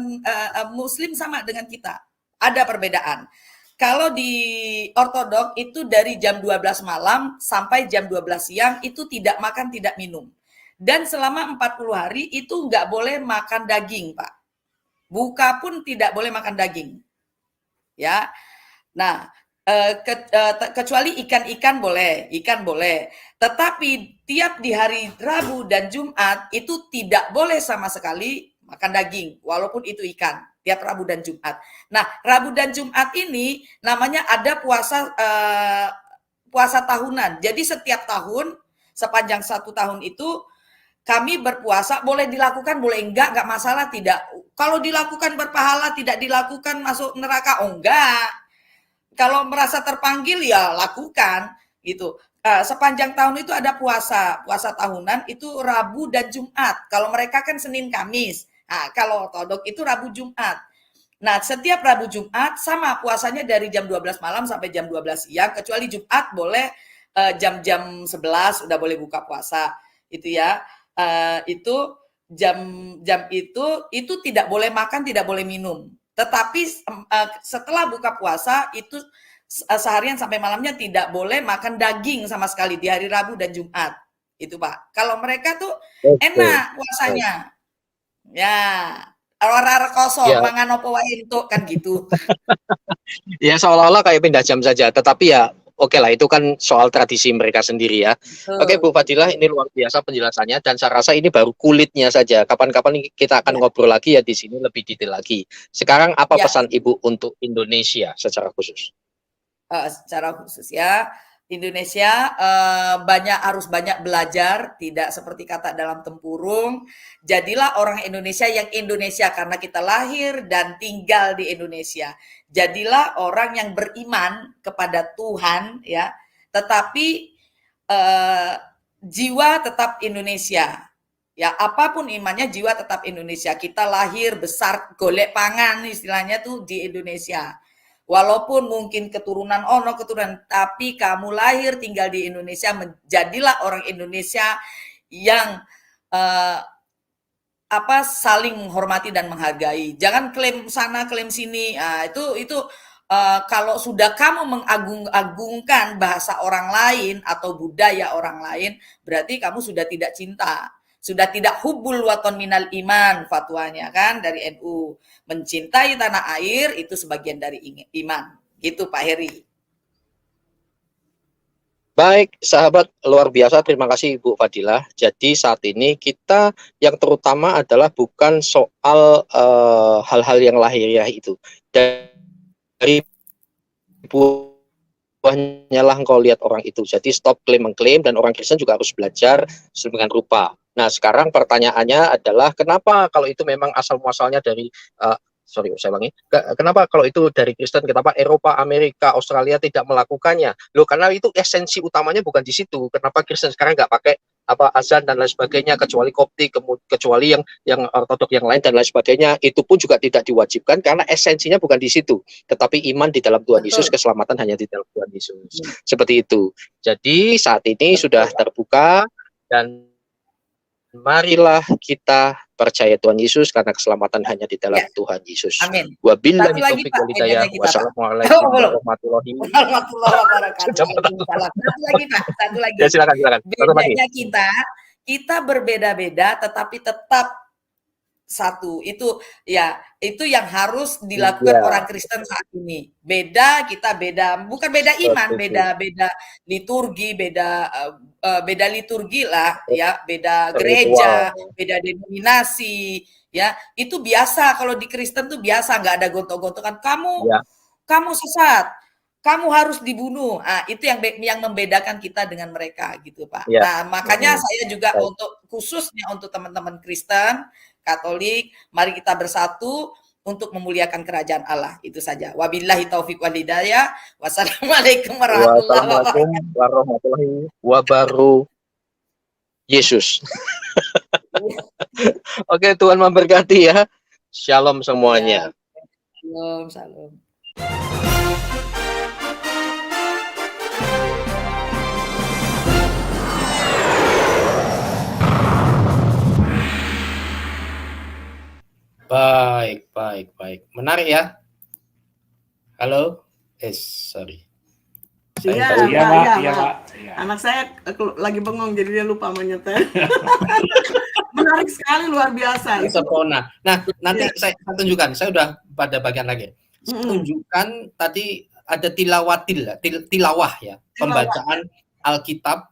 Muslim sama dengan kita? Ada perbedaan. Kalau di ortodok itu dari jam 12 malam sampai jam 12 siang itu tidak makan, tidak minum. Dan selama 40 hari itu nggak boleh makan daging, Pak. Buka pun tidak boleh makan daging. Ya. Nah, kecuali ikan boleh, tetapi tiap di hari Rabu dan Jumat itu tidak boleh sama sekali makan daging, walaupun itu ikan, tiap Rabu dan Jumat. Nah, Rabu dan Jumat ini namanya ada puasa tahunan. Jadi setiap tahun, sepanjang 1 tahun itu, kami berpuasa, boleh dilakukan, boleh enggak masalah, tidak. Kalau dilakukan berpahala, tidak dilakukan masuk neraka, enggak. Kalau merasa terpanggil ya lakukan gitu. Sepanjang tahun itu ada puasa tahunan itu Rabu dan Jumat. Kalau mereka kan Senin Kamis. Nah, kalau ortodok itu Rabu Jumat. Nah, setiap Rabu Jumat sama puasanya dari jam 12 malam sampai jam 12 siang, kecuali Jumat boleh jam-jam 11 udah boleh buka puasa. Itu ya. Itu jam itu tidak boleh makan, tidak boleh minum. Tetapi setelah buka puasa itu seharian sampai malamnya tidak boleh makan daging sama sekali di hari Rabu dan Jumat. Itu Pak. Kalau mereka tuh enak puasanya. Ya, orang kosong Ya. mangan opo wae entuk kan gitu. Ya seolah-olah kayak pindah jam saja, tetapi ya oke lah, itu kan soal tradisi mereka sendiri ya. Oke Bu Fadilah, ini luar biasa penjelasannya dan saya rasa ini baru kulitnya saja. Kapan-kapan kita akan ngobrol lagi ya di sini lebih detail lagi. Sekarang apa pesan Ibu untuk Indonesia secara khusus? Secara khusus ya, Indonesia harus banyak belajar, tidak seperti kata dalam tempurung. Jadilah orang Indonesia yang Indonesia karena kita lahir dan tinggal di Indonesia. Jadilah orang yang beriman kepada Tuhan ya, tetapi jiwa tetap Indonesia. Ya, apapun imannya jiwa tetap Indonesia. Kita lahir besar golek pangan istilahnya tuh di Indonesia. Walaupun mungkin keturunan tapi kamu lahir tinggal di Indonesia, menjadilah orang Indonesia yang saling menghormati dan menghargai. Jangan klaim sana klaim sini. Itu kalau sudah kamu mengagung-agungkan bahasa orang lain atau budaya orang lain, berarti kamu sudah tidak cinta. Sudah tidak hubbul waton minal iman, fatwanya kan dari NU. Mencintai tanah air itu sebagian dari iman. Gitu Pak Heri. Baik, sahabat luar biasa, terima kasih Ibu Fadilah. Jadi saat ini kita yang terutama adalah bukan soal hal-hal yang lahiriah itu. Dari buahnya lah engkau lihat orang itu. Jadi stop klaim-mengklaim, dan orang Kristen juga harus belajar sedemikian rupa. Nah, sekarang pertanyaannya adalah kenapa kalau itu memang asal-muasalnya dari kenapa kalau itu dari Kristen, kenapa Eropa, Amerika, Australia tidak melakukannya? Loh, karena itu esensi utamanya bukan di situ. Kenapa Kristen sekarang nggak pakai azan dan lain sebagainya, kecuali Koptik, kecuali yang ortodok yang lain dan lain sebagainya, itu pun juga tidak diwajibkan karena esensinya bukan di situ, tetapi iman di dalam Tuhan Yesus, keselamatan hanya di dalam Tuhan Yesus. Seperti itu. Jadi saat ini sudah terbuka, dan marilah kita percaya Tuhan Yesus karena keselamatan hanya di dalam Tuhan Yesus. Amin. Wabillahi taufiq wal hidayah. Wassalamualaikum warahmatullahi wabarakatuh. Satu lagi. Ya, silakan. Bedanya kita berbeda-beda tetapi tetap satu. Itu yang harus dilakukan orang Kristen saat ini. Beda, kita beda, bukan beda iman, beda liturgi, beda liturgi lah ya, beda gereja, beda denominasi ya. Itu biasa, kalau di Kristen tuh biasa, nggak ada gontok-gontokan. Kamu sesat, kamu harus dibunuh. Itu yang membedakan kita dengan mereka gitu Pak. Nah, makanya saya juga khususnya untuk teman-teman Kristen Katolik, mari kita bersatu untuk memuliakan kerajaan Allah. Itu saja. Wabillahi taufiq wal hidayah. Wassalamualaikum warahmatullahi wabarakatuh. Yesus. Oke, Tuhan memberkati ya. Shalom semuanya. Shalom. Baik. Menarik ya. Halo? Sorry. Iya, Pak. Anak saya lagi bengong, jadi dia lupa menyetel. Menarik sekali, luar biasa. Nah, nanti saya tunjukkan. Saya udah pada bagian lagi. Tunjukkan tadi ada tilawah ya, pembacaan Alkitab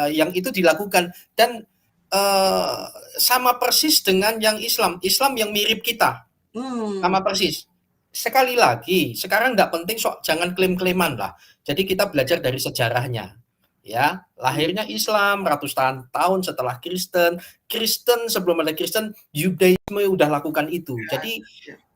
yang itu dilakukan dan sama persis dengan yang Islam yang mirip kita, sama persis. Sekali lagi, sekarang nggak penting jangan klaim-klaiman lah. Jadi kita belajar dari sejarahnya. Ya, lahirnya Islam ratusan tahun setelah Kristen sebelum ada Kristen, Yudaisme udah lakukan itu. Jadi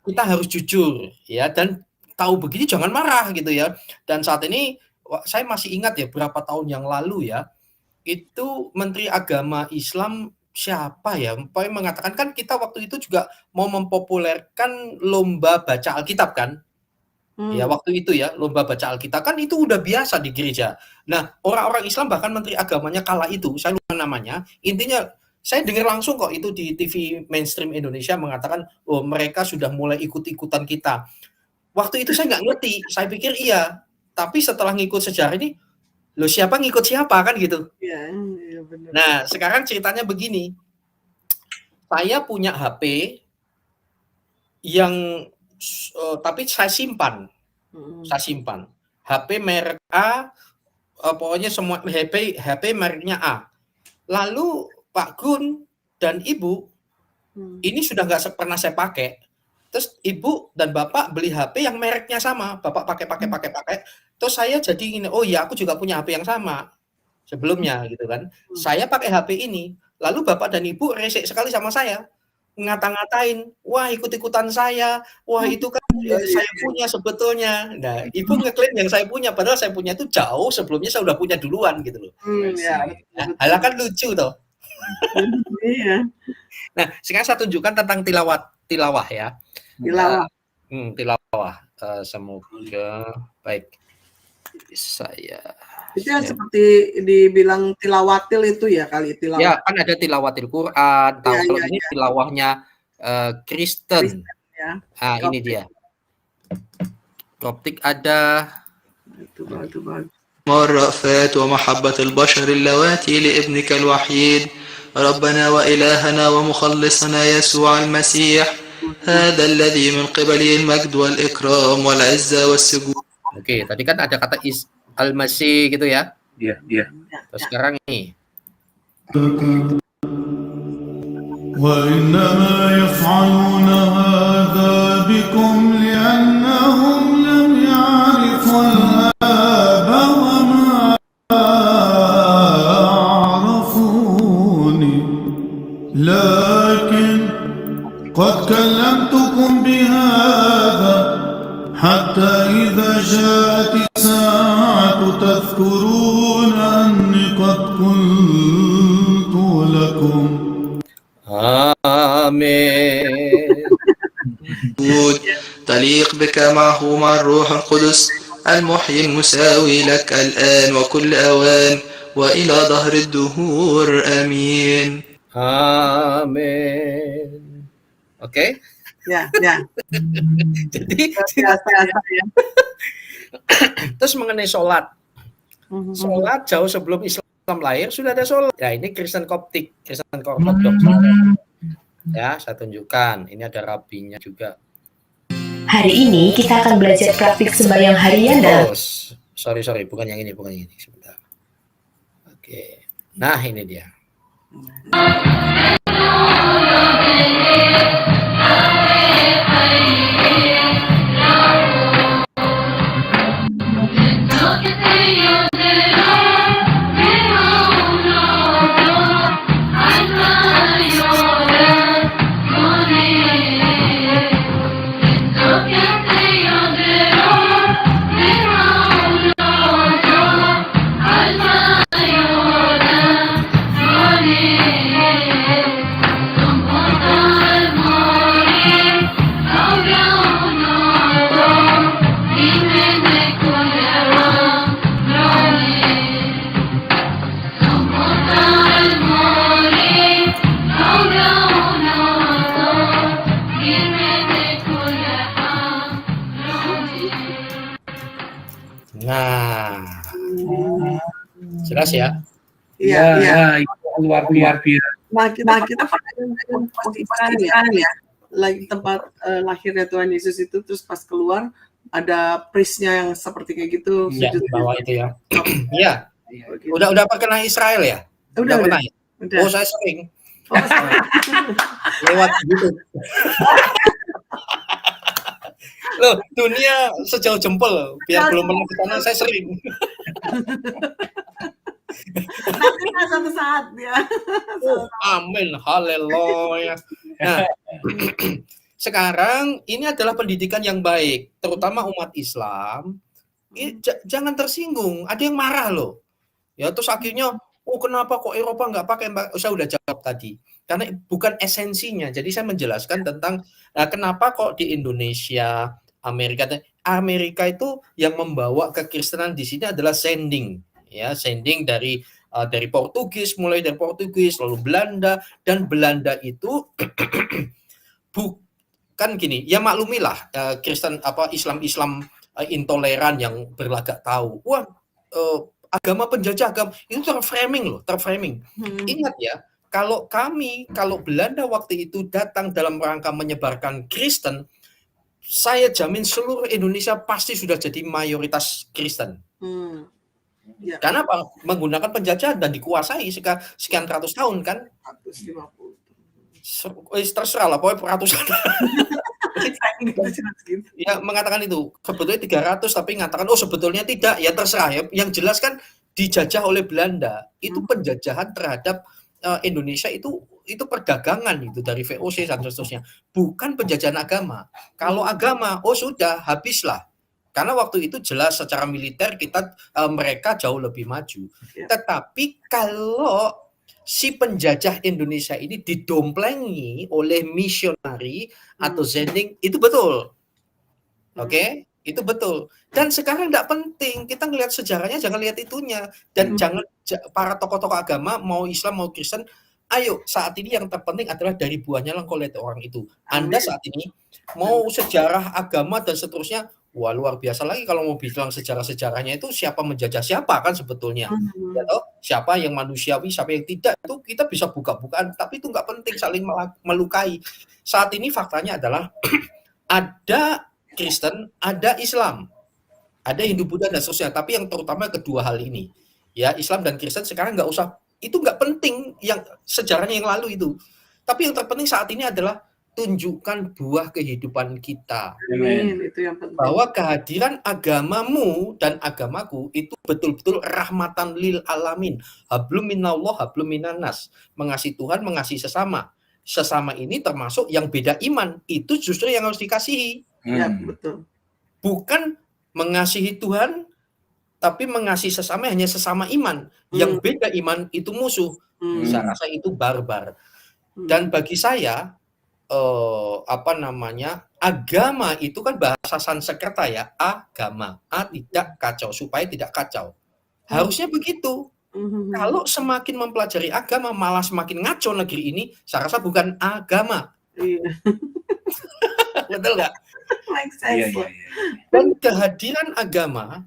kita harus jujur ya, dan tahu begini jangan marah gitu ya. Dan saat ini saya masih ingat ya berapa tahun yang lalu ya, itu Menteri Agama Islam siapa ya, mengatakan kan kita waktu itu juga mau mempopulerkan lomba baca Alkitab kan. Ya waktu itu ya lomba baca Alkitab kan itu udah biasa di gereja. Nah orang-orang Islam bahkan menteri agamanya kala itu saya lupa namanya, intinya saya dengar langsung kok itu di TV mainstream Indonesia mengatakan oh mereka sudah mulai ikut-ikutan kita. Waktu itu saya nggak ngerti, saya pikir iya, tapi setelah ngikut sejarah ini loh siapa ngikut siapa kan gitu. Iya, benar. Nah sekarang ceritanya begini, saya punya HP yang tapi saya simpan HP merek A, pokoknya semua HP mereknya A. Lalu Pak Gun dan Ibu ini sudah nggak pernah saya pakai. Terus Ibu dan Bapak beli HP yang mereknya sama, Bapak pakai. Terus saya jadi ini, oh ya aku juga punya HP yang sama sebelumnya gitu kan. Saya pakai HP ini, lalu Bapak dan Ibu resek sekali sama saya. Ngata-ngatain, wah ikut-ikutan saya, wah itu kan saya punya sebetulnya. Nah, Ibu ngeklaim yang saya punya, padahal saya punya itu jauh sebelumnya saya udah punya duluan gitu loh. Halah kan lucu toh. Iya. Nah, sekarang saya tunjukkan tentang tilawah ya. Tilawah. Semoga baik. Saya itu yang seperti dibilang tilawatil itu ya kali tilawah. Ya kan ada tilawatil Quran, kalau ini tilawahnya Kristen. Ya. Ah ini dia. Koptik ada. Itu bagus. والرأفات ومحبة البشر اللواتي لابنك الوحيد ربنا وإلهنا ومخلصنا يسوع المسيح هذا الذي من قبله المجد والإكرام والعزة والسجود. Oke, tadi kan ada kata Al-Masih gitu ya. Iya. Terus sekarang nih. وإنما يفعلون هذا بكم لأنهم لم يعرفوا الآب وما عرفوني لكن قد كلمتكم بهذا حتى إذا جاءت الساعة تذكرون أني قد قلت لكم آمين. تليق بك معه مع الروح القدس المحيي المساوي لك الآن وكل أوان وإلى دهر الدهور آمين. Amin. Oke. Ya. Jadi Ya. terus mengenai sholat jauh sebelum Islam lahir sudah ada sholat. Ya ini Kristen Koptik, Kristen Ortodoks. Ya saya tunjukkan. Ini ada rabinya juga. Hari ini kita akan belajar praktik sembahyang harian dan sorry, bukan yang ini, sebentar. Oke. Nah, ini dia. Nah, jelas ya? Iya. Luar biasa. Nah, kita posisikan ya, lagi tempat lahirnya Tuhan Yesus itu, terus pas keluar ada priestnya yang seperti kayak gitu Ya, sujud. bawah itu ya. Oke. Iya, Begitu. udah pernah Israel ya? Udah. Pernah ya? Udah. Oh, saya sering Oh, lewat YouTube. Loh, dunia sejauh jempol loh. Biar belum pernah ke sana, saya sering. nanti suatu saat ya. Oh, amin, haleluya. Nah, sekarang ini adalah pendidikan yang baik, terutama umat Islam. Jangan tersinggung, ada yang marah loh. Ya, terus akhirnya, oh kenapa kok Eropa nggak pakai? Saya udah jawab tadi. Karena bukan esensinya. Jadi saya menjelaskan tentang kenapa kok di Indonesia, Amerika itu yang membawa kekristenan di sini adalah sending, ya, sending dari Portugis, mulai dari Portugis, lalu Belanda, dan Belanda itu bukan gini, ya maklumilah Kristen Islam intoleran yang berlagak tahu. Wah, agama penjajah agama itu terframing. Ingat ya, kalau Belanda waktu itu datang dalam rangka menyebarkan Kristen, saya jamin seluruh Indonesia pasti sudah jadi mayoritas Kristen. Ya. Karena apa? Menggunakan penjajahan dan dikuasai sekian ratus tahun kan? 150. Terserah lah, pokoknya ratusan. Ya mengatakan itu sebetulnya 300 tapi mengatakan oh sebetulnya tidak, ya terserah ya. Yang jelas kan dijajah oleh Belanda. Itu penjajahan terhadap Indonesia itu perdagangan itu dari VOC dan seterusnya, bukan penjajahan agama. Kalau agama, oh sudah habislah. Karena waktu itu jelas secara militer mereka jauh lebih maju. Tetapi kalau si penjajah Indonesia ini didomplengi oleh misionari atau zending, itu betul. Oke? Itu betul. Dan sekarang tidak penting, kita ngelihat sejarahnya, jangan lihat itunya. Dan jangan para tokoh-tokoh agama, mau Islam, mau Kristen, ayo saat ini yang terpenting adalah dari buahnya lah kalau lihat orang itu. Anda saat ini mau sejarah agama dan seterusnya, wah luar biasa lagi kalau mau bilang sejarah-sejarahnya itu siapa menjajah siapa kan sebetulnya. Ya toh? Siapa yang manusiawi, siapa yang tidak, itu kita bisa buka-bukaan, tapi itu nggak penting saling melukai. Saat ini faktanya adalah ada Kristen, ada Islam, ada Hindu, Buddha dan seterusnya. Tapi yang terutama kedua hal ini, ya Islam dan Kristen sekarang nggak usah, itu nggak penting yang sejarahnya yang lalu itu. Tapi yang terpenting saat ini adalah tunjukkan buah kehidupan kita. Itu yang penting. Bahwa kehadiran agamamu dan agamaku itu betul-betul rahmatan lil alamin. Hablum minallah, hablum minannas. Mengasihi Tuhan, mengasihi sesama. Sesama ini termasuk yang beda iman. Itu justru yang harus dikasihi. Ya, betul. Bukan mengasihi Tuhan, tapi mengasihi sesama hanya sesama iman. Yang beda iman itu musuh. Saya rasa itu barbar. Dan bagi saya, agama itu kan bahasa Sanskerta ya, agama. Tidak kacau, supaya tidak kacau. Harusnya begitu. Kalau semakin mempelajari agama, malah semakin ngaco negeri ini, saya rasa bukan agama. Betul nggak? Dan kehadiran agama,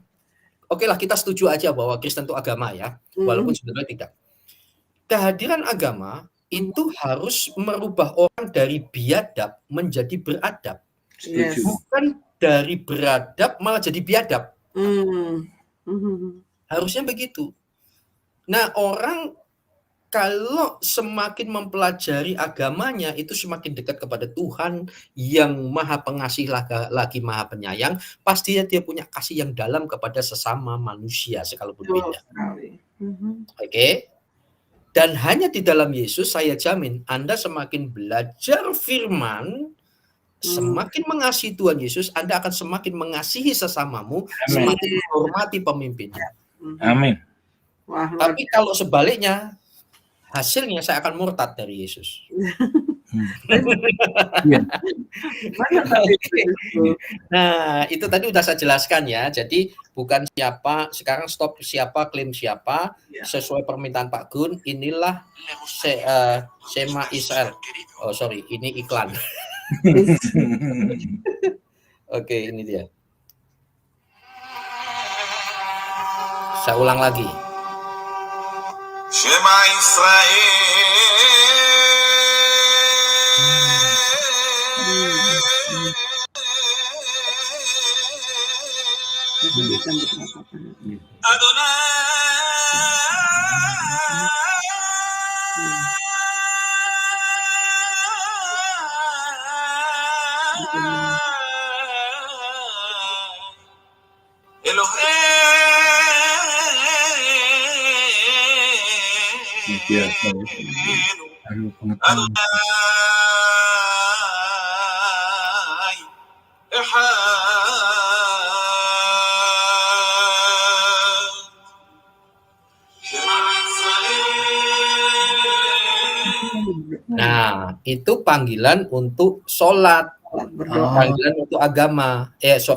oke lah kita setuju aja bahwa Kristen itu agama ya, walaupun sebenarnya tidak. Kehadiran agama itu harus merubah orang dari biadab menjadi beradab. Bukan dari beradab malah jadi biadab. Harusnya begitu. Nah, orang kalau semakin mempelajari agamanya itu semakin dekat kepada Tuhan yang Maha Pengasih lagi Maha Penyayang, pastinya dia punya kasih yang dalam kepada sesama manusia sekalipun beda. Oke? Dan hanya di dalam Yesus saya jamin Anda semakin belajar firman, semakin mengasihi Tuhan Yesus, Anda akan semakin mengasihi sesamamu, semakin menghormati pemimpinnya. Amin. Tapi kalau sebaliknya, hasilnya saya akan murtad dari Yesus. Nah, itu tadi udah saya jelaskan ya. Jadi bukan siapa, sekarang stop siapa, klaim siapa, sesuai permintaan Pak Gun. Inilah Sema Israel. Oh sorry, ini iklan. Oke, ini dia. Saya ulang lagi. Shema Israel. Jam berapa, Pak? Biasa. Aduh, pengetahuan. Nah, itu panggilan untuk sholat, Berdoa. panggilan untuk agama,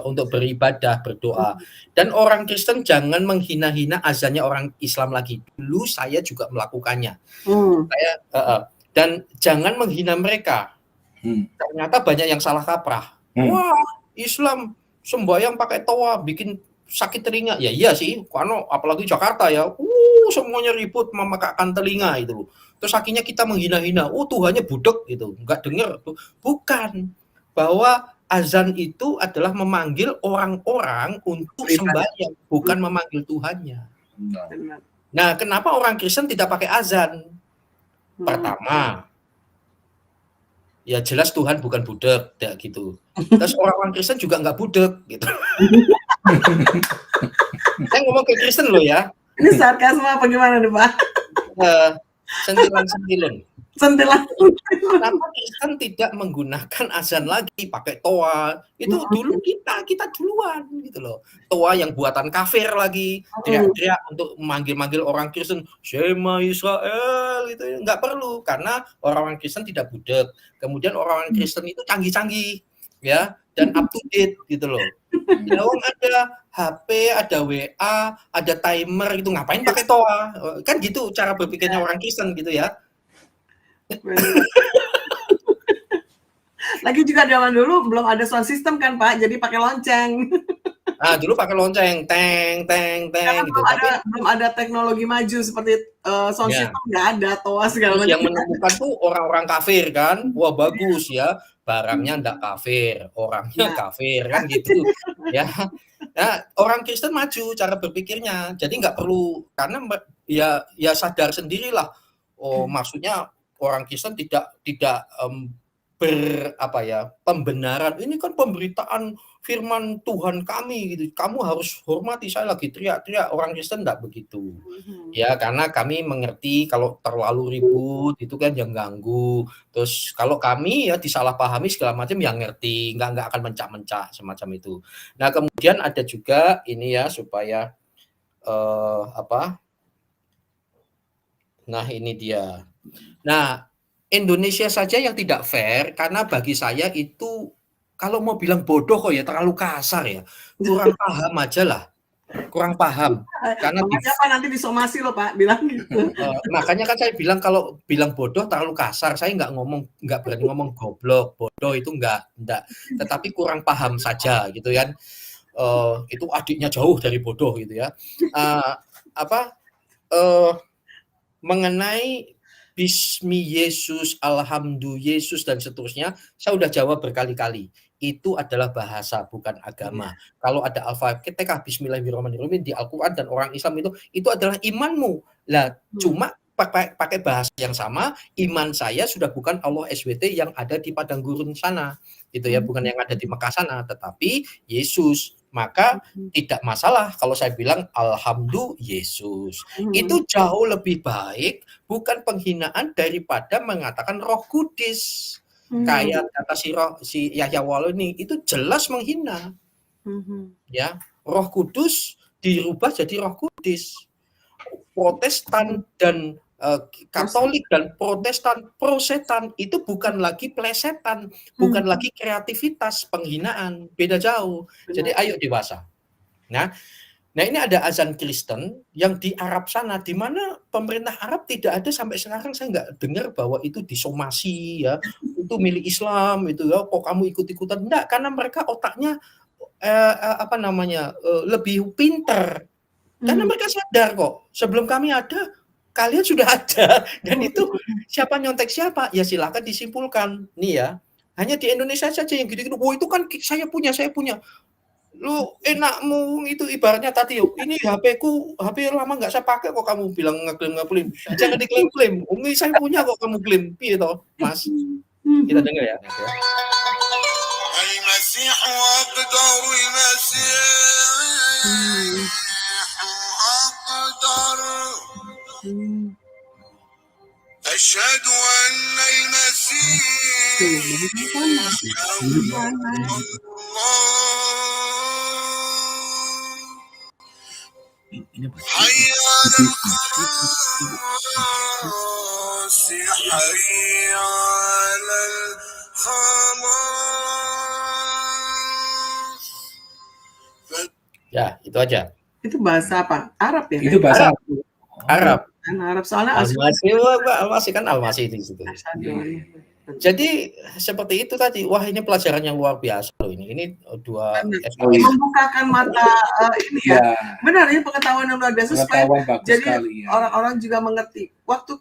untuk beribadah, berdoa. Dan orang Kristen jangan menghina-hina azannya orang Islam lagi. Dulu saya juga melakukannya. Dan jangan menghina mereka. Ternyata banyak yang salah kaprah. Wah, Islam sembahyang pakai toa, bikin sakit telinga. Ya iya sih, karena apalagi Jakarta ya, semuanya ribut memakaikan telinga itu. Terus akhirnya kita menghina-hina, Tuhannya budek gitu, nggak dengar. Bukan, bahwa azan itu adalah memanggil orang-orang untuk sembahyang, bukan memanggil Tuhannya. Nah, kenapa orang Kristen tidak pakai azan? Pertama, ya jelas Tuhan bukan budek, ya gitu. Terus orang-orang Kristen juga nggak budek, gitu. Saya ngomong ke Kristen loh ya. Ini sarkasme apa gimana nih, Pak? Sentilan-sentilan. Sentilan. Kenapa Kristen tidak menggunakan azan lagi, pakai toa? Itu dulu kita duluan gitu loh. Toa yang buatan kafir lagi, teriak-teriak untuk memanggil-manggil orang Kristen, Shema Israel, itu nggak perlu karena orang-orang Kristen tidak budek. Kemudian orang-orang Kristen itu canggih-canggih, ya, dan up to date gitu loh. Ya, ada HP, ada WA, ada timer itu ngapain pakai toa? Kan gitu cara berpikirnya orang Kristen gitu ya. Lagi juga zaman dulu belum ada sound system kan, Pak, jadi pakai lonceng. Dulu pakai lonceng, teng gitu. Belum ada teknologi maju seperti sound system, nggak ada toa segala macam. Yang menemukan tuh orang-orang kafir kan, wah bagus ya, barangnya ndak kafir, orangnya kafir kan gitu ya. Nah, orang Kristen maju cara berpikirnya, jadi nggak perlu karena ya sadar sendirilah. Maksudnya orang Kristen tidak pembenaran. Ini kan pemberitaan firman Tuhan kami gitu. Kamu harus hormati. Saya lagi teriak-teriak. Orang Kristen enggak begitu. Ya, karena kami mengerti kalau terlalu ribut itu kan yang ganggu. Terus kalau kami ya disalahpahami segala macam yang ngerti, enggak akan mencak-mencak semacam itu. Nah, kemudian ada juga ini ya supaya Nah, ini dia. Nah, Indonesia saja yang tidak fair karena bagi saya itu kalau mau bilang bodoh kok ya terlalu kasar ya. Kurang paham aja lah. Kurang paham. Karena Pak nanti disomasi loh, Pak, bilang gitu. Makanya kan saya bilang kalau bilang bodoh terlalu kasar, saya nggak berani ngomong goblok, bodoh itu enggak. Tetapi kurang paham saja gitu kan. Itu adiknya jauh dari bodoh gitu ya. Mengenai Bismi Yesus, Alhamdulillah Yesus dan seterusnya, saya udah jawab berkali-kali. Itu adalah bahasa, bukan agama. Kalau ada Al-Fatihah, Bismillahirrahmanirrahim di Al-Quran dan orang Islam itu adalah imanmu. Lah, cuma pakai bahasa yang sama, iman saya sudah bukan Allah SWT yang ada di padang gurun sana, gitu ya, bukan yang ada di Mekah sana, tetapi Yesus. Maka tidak masalah kalau saya bilang Alhamdulillah Yesus. Itu jauh lebih baik, bukan penghinaan daripada mengatakan Roh Kudus. Kayak kata si Yahya Waloni itu jelas menghina. Ya, Roh Kudus dirubah jadi Roh Kudus. Protestan dan Katolik dan Prosetan itu bukan lagi plesetan, bukan lagi kreativitas, penghinaan, beda jauh. Jadi ayo dewasa. Nah ini ada azan Kristen yang di Arab sana, di mana pemerintah Arab tidak ada sampai sekarang, saya nggak dengar bahwa itu disomasi ya, itu milik Islam itu ya, kok kamu ikut-ikutan? Enggak, karena mereka otaknya lebih pinter, karena mereka sadar kok sebelum kami ada kalian sudah ada, dan itu siapa nyontek siapa ya silakan disimpulkan nih ya. Hanya di Indonesia saja yang gitu-gitu. Itu kan saya punya. Lu enakmu itu ibaratnya tadi, ini HP lama nggak saya pakai kok kamu bilang ngeklaim. Jangan diklaim-klaim. Ini saya punya kok kamu klaim. Piye toh, Mas? Kita dengar ya. المسيح أقدر المسيح أقدر أشهد أن المسيح هو الله حي على الخلاص حي على الخلاص Ya, itu aja. Itu bahasa apa? Arab ya? Itu bahasa Arab. Kan Arab soalnya Al-Masih kan Al-Masih di situ. Asyhadu. Jadi seperti itu tadi. Wah, ini pelajaran yang luar biasa loh ini. Ini dua Membukakan mata ini ya. ya, Benar, ini pengetahuan yang luar biasa supaya pengetahuan bagus jadi sekali ya. orang-orang juga mengerti. Waktu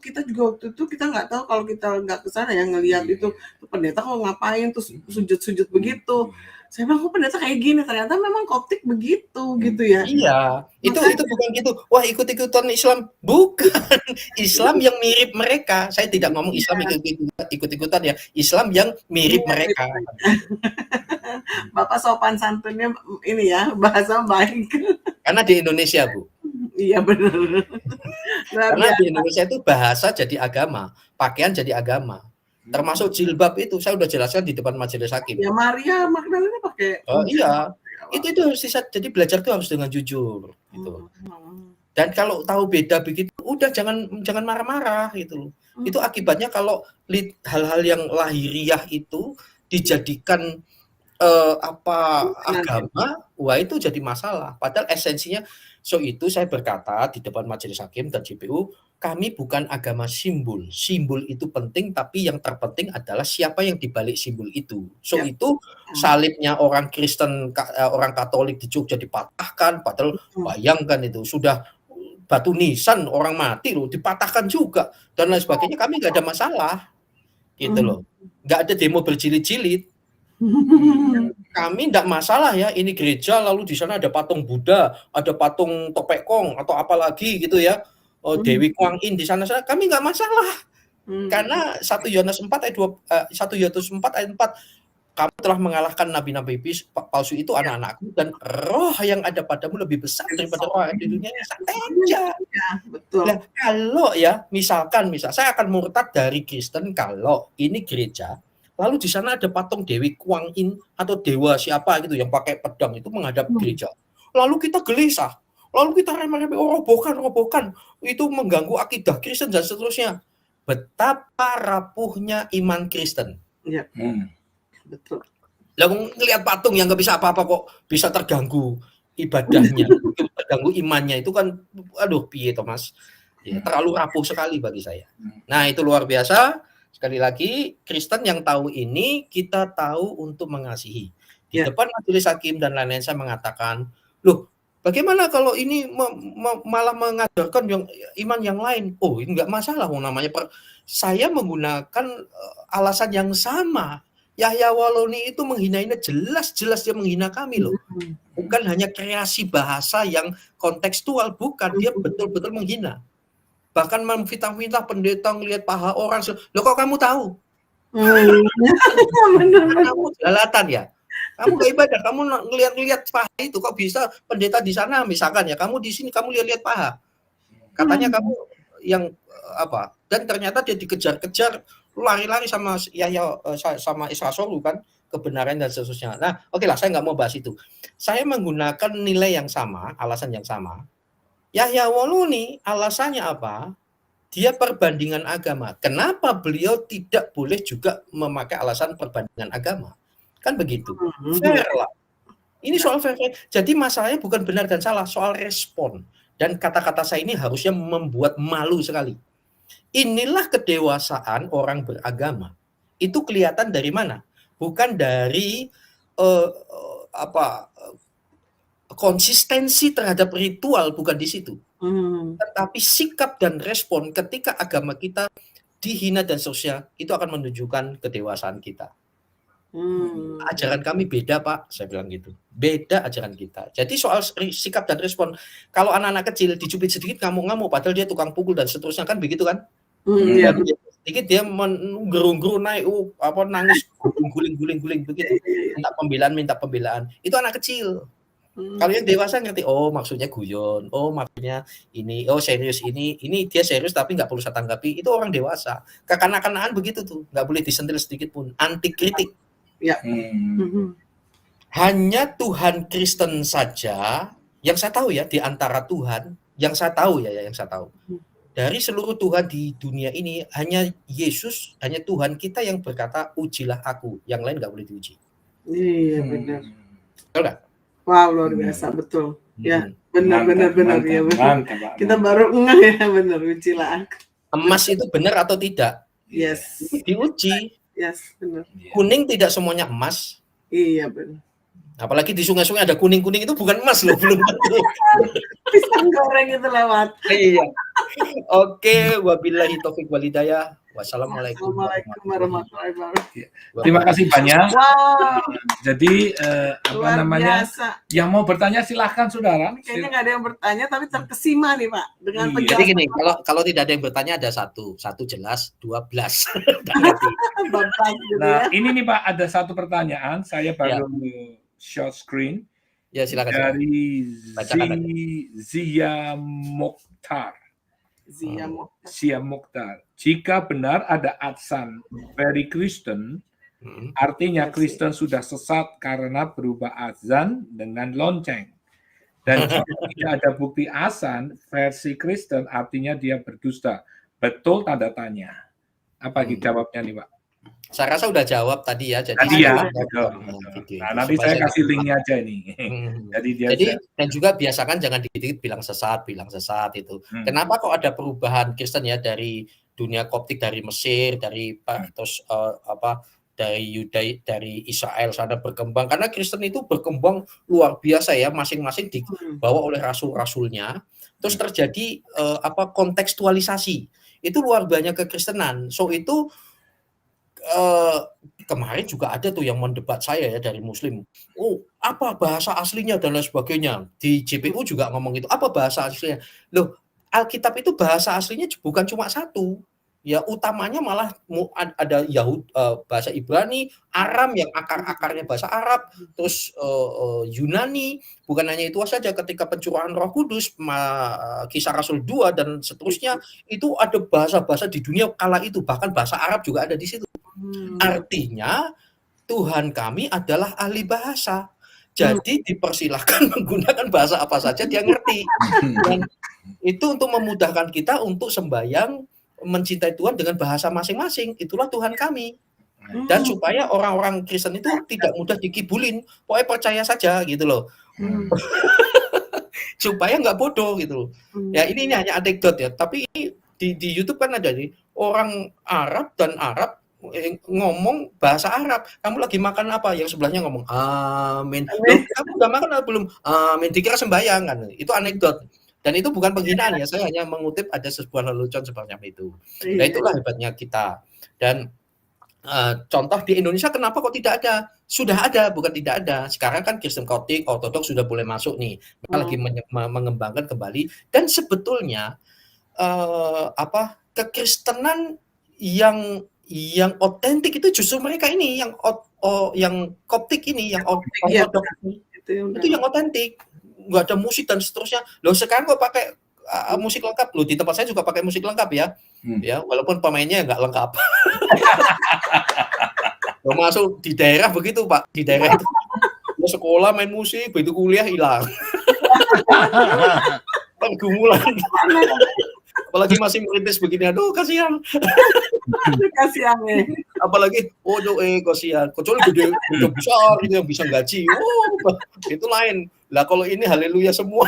itu kita nggak tahu kalau kita nggak ke sana ya ngelihat itu pendeta kok ngapain terus sujud-sujud begitu. Saya bilang kok pendeta kayak gini, ternyata memang Koptik begitu gitu ya. Iya, itu bukan gitu. Wah, ikut-ikutan Islam, bukan. Islam yang mirip mereka. Saya tidak ngomong Islam ikut-ikutan ya. Islam yang mirip mereka. Bapak sopan santunnya ini ya, bahasa baik. Karena di Indonesia, Bu. Iya benar. Karena di Indonesia itu bahasa jadi agama, pakaian jadi agama. Termasuk jilbab itu saya udah jelaskan di depan majelis hakim. Ya Maria Magdalena pakai. Oh iya, itu harus jadi belajar tuh harus dengan jujur gitu. Dan kalau tahu beda begitu, udah jangan marah-marah gitu. Itu akibatnya kalau hal-hal yang lahiriah itu dijadikan agama, wah itu jadi masalah. Padahal esensinya, itu saya berkata di depan majelis hakim dan JPU, kami bukan agama simbol. Simbol itu penting, tapi yang terpenting adalah siapa yang dibalik simbol itu. Itu salibnya orang Kristen, orang Katolik di Jogja dipatahkan, padahal bayangkan itu sudah batu nisan orang mati loh, dipatahkan juga dan lain sebagainya. Kami nggak ada masalah, gitu loh. Nggak ada demo berjilid-jilid. Kami tidak masalah ya, ini gereja lalu di sana ada patung Buddha, ada patung Topekong atau apalagi gitu ya, Dewi Kuang Yin di sana, kami nggak masalah. Karena 1 Yohanes 4 ayat 4, kamu telah mengalahkan nabi-nabi palsu itu anak-anakku, dan roh yang ada padamu lebih besar daripada roh yang di dunia ini. Santai aja. Betul. Nah, kalau ya misal saya akan murtad dari Kristen kalau ini gereja, lalu di sana ada patung Dewi Kuang Yin atau dewa siapa gitu yang pakai pedang itu menghadap gereja. Lalu kita gelisah, lalu kita remeh-remeh, robokan, itu mengganggu akidah Kristen dan seterusnya. Betapa rapuhnya iman Kristen. Iya. Betul. Lalu ngelihat patung yang nggak bisa apa-apa kok bisa terganggu ibadahnya, terganggu imannya, itu kan, aduh, piye Thomas? Ya, terlalu rapuh sekali bagi saya. Nah, itu luar biasa. Sekali lagi, Kristen yang tahu ini, kita tahu untuk mengasihi. Di depan majelis hakim dan lain-lain saya mengatakan, loh, bagaimana kalau ini malah mengajarkan yang iman yang lain? Oh, ini nggak masalah, namanya saya menggunakan alasan yang sama. Yahya Waloni itu menghina-hina, jelas-jelas dia menghina kami loh. Bukan hanya kreasi bahasa yang kontekstual, bukan, dia betul-betul menghina. Bahkan memfitnah-fitnah pendeta ngelihat paha orang. Loh, kok kamu tahu? Kamu jelalatan ya? Kamu gak ibadah, kamu ngelihat paha itu, kok bisa pendeta di sana misalkan ya, kamu di sini kamu lihat paha. Katanya kamu yang apa? Dan ternyata dia dikejar-kejar, lari-lari sama Yahya, sama Isra Sorlu kan, kebenaran dan seterusnya. Nah, oke lah, saya nggak mau bahas itu. Saya menggunakan nilai yang sama, alasan yang sama. Yahya Waloni alasannya apa? Dia perbandingan agama. Kenapa beliau tidak boleh juga memakai alasan perbandingan agama? Kan begitu. Fair lah. Ini soal fair. Jadi masalahnya bukan benar dan salah, soal respon. Dan kata-kata saya ini harusnya membuat malu sekali. Inilah kedewasaan orang beragama. Itu kelihatan dari mana? Bukan dari konsistensi terhadap ritual, bukan di situ. Tetapi sikap dan respon ketika agama kita dihina dan seterusnya, itu akan menunjukkan kedewasaan kita. Ajaran kami beda, Pak, saya bilang gitu. Beda ajaran kita. Jadi soal sikap dan respon, kalau anak-anak kecil dicubit sedikit ngamuk-ngamuk, padahal dia tukang pukul dan seterusnya, kan begitu kan? Iya. Sedikit dia gerung-gerung naik, nangis, guling-guling begitu. Minta pembelaan. Itu anak kecil. Kalau yang dewasa ngerti, maksudnya guyon, maksudnya ini, serius ini dia serius tapi nggak perlu saya tanggapi. Itu orang dewasa. Kekanak-kanakan begitu tuh, nggak boleh disentil sedikit pun. Anti kritik. Ya. Hanya Tuhan Kristen saja yang saya tahu ya, di antara Tuhan yang saya tahu dari seluruh Tuhan di dunia ini, hanya Yesus, hanya Tuhan kita yang berkata, ujilah aku, yang lain nggak boleh diuji. Iya, benar. Betul nggak? Wow, luar biasa, betul. Ya, benar ya. Mantap. Kita baru ngeh ya, benar, ujilah aku. Emas itu benar atau tidak? Yes. Diuji. Yes, benar. Kuning tidak semuanya emas. Iya, benar. Apalagi di sungai-sungai ada kuning-kuning, itu bukan emas loh, belum tentu. Pisang goreng itu lewat. Iya. Oke, wabillahi taufik walhidayah. Wassalamualaikum warahmatullahi wabarakatuh. Terima kasih banyak. Wow. Jadi Luar biasa. yang mau bertanya silahkan saudara. Kayaknya nggak ada yang bertanya, tapi terkesima nih Pak dengan Iya. penjelasan. Jadi gini, kalau tidak ada yang bertanya ada satu jelas, 12. Bapak gitu Nah, ya. ini nih Pak, ada satu pertanyaan. Saya baru short screen Ya silakan. dari Bacakan aja. Zia Mokhtar. Zia Mokhtar. Jika benar ada azan very Kristen, artinya Kristen sudah sesat karena berubah azan dengan lonceng. Dan jika tidak ada bukti azan versi Kristen, artinya dia berdusta. Betul tanda tanya. Apa jawabnya nih Pak? Saya rasa udah jawab tadi ya. Tadi ya. Nah, nanti saya kasih linknya aja ini. Jadi dan juga biasakan jangan dikit-dikit bilang sesat itu. Kenapa kok ada perubahan Kristen ya dari dunia Koptik, dari Mesir, dari dari Israel sana berkembang, karena Kristen itu berkembang luar biasa ya, masing-masing dibawa oleh rasul-rasulnya, terus terjadi kontekstualisasi itu luar banyak kekristenan. So itu kemarin juga ada tuh yang mendebat saya ya dari Muslim. Apa bahasa aslinya dan lain sebagainya. Di JPU juga ngomong itu. Apa bahasa aslinya? Loh, Alkitab itu bahasa aslinya bukan cuma satu. Ya utamanya malah ada bahasa Ibrani, Aram yang akar-akarnya bahasa Arab, terus Yunani. Bukan hanya itu saja, ketika pencurahan Roh Kudus, Kisah Rasul 2 dan seterusnya, itu ada bahasa-bahasa di dunia kala itu, bahkan bahasa Arab juga ada di situ. Artinya Tuhan kami adalah ahli bahasa. Jadi dipersilahkan menggunakan bahasa apa saja dia ngerti. Dan itu untuk memudahkan kita untuk sembahyang, mencintai Tuhan dengan bahasa masing-masing. Itulah Tuhan kami. Dan supaya orang-orang Kristen itu tidak mudah dikibulin. Pokoknya percaya saja gitu loh. Supaya nggak bodoh gitu loh. Ya ini hanya anekdot ya. Tapi ini di YouTube kan ada nih orang Arab dan Arab ngomong bahasa Arab. Kamu lagi makan apa? Yang sebelahnya ngomong amin. Kamu udah makan atau belum? Amin. Dikira sembahyang kan. Itu anekdot. Dan itu bukan penghinaan ya. Saya hanya mengutip ada sebuah lelucon seperti itu. Nah itulah hebatnya kita. Dan contoh di Indonesia kenapa kok tidak ada? Sudah ada, bukan tidak ada. Sekarang kan Kristen Koptik, Ortodoks sudah boleh masuk nih. Mereka lagi mengembangkan kembali. Dan sebetulnya kekristenan yang otentik itu justru mereka ini yang Koptik ini, yang Ortodoks ini. Itu yang otentik. Nggak ada musik dan seterusnya. Loh sekarang kok pakai musik lengkap? Loh di tempat saya juga pakai musik lengkap ya. Ya walaupun pemainnya nggak lengkap. Loh, masuk di daerah begitu Pak, di daerah itu. Sekolah main musik, begitu kuliah hilang. Pergumulan. Apalagi masih merintis begini, aduh kasihan. Kasihan ya. Apalagi kasihan. Kecuali gede besar gitu yang bisa gaji. Itu lain. Lah kalau ini haleluya semua.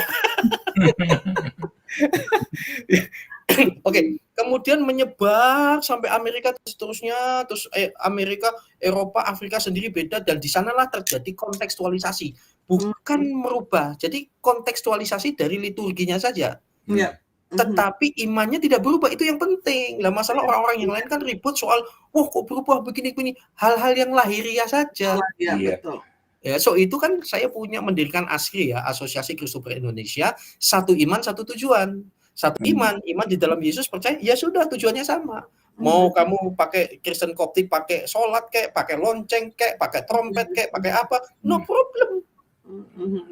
Oke, kemudian menyebar sampai Amerika seterusnya, terus Amerika, Eropa, Afrika sendiri beda, dan di sanalah terjadi kontekstualisasi, bukan merubah. Jadi kontekstualisasi dari liturginya saja. Ya. tetapi imannya tidak berubah, itu yang penting. Lah masalah orang-orang yang lain kan ribut soal, wah kok berubah begini-begini, hal-hal yang lahiriah saja. Iya, Iya. betul. Ya, so itu kan saya punya mendirikan ASKRI ya, Asosiasi Christopher Indonesia, satu iman, satu tujuan. Satu iman di dalam Yesus, percaya, ya sudah tujuannya sama. Mau kamu pakai Kristen Koptik, pakai sholat kayak, pakai lonceng kayak, pakai trompet kayak, pakai apa, no problem.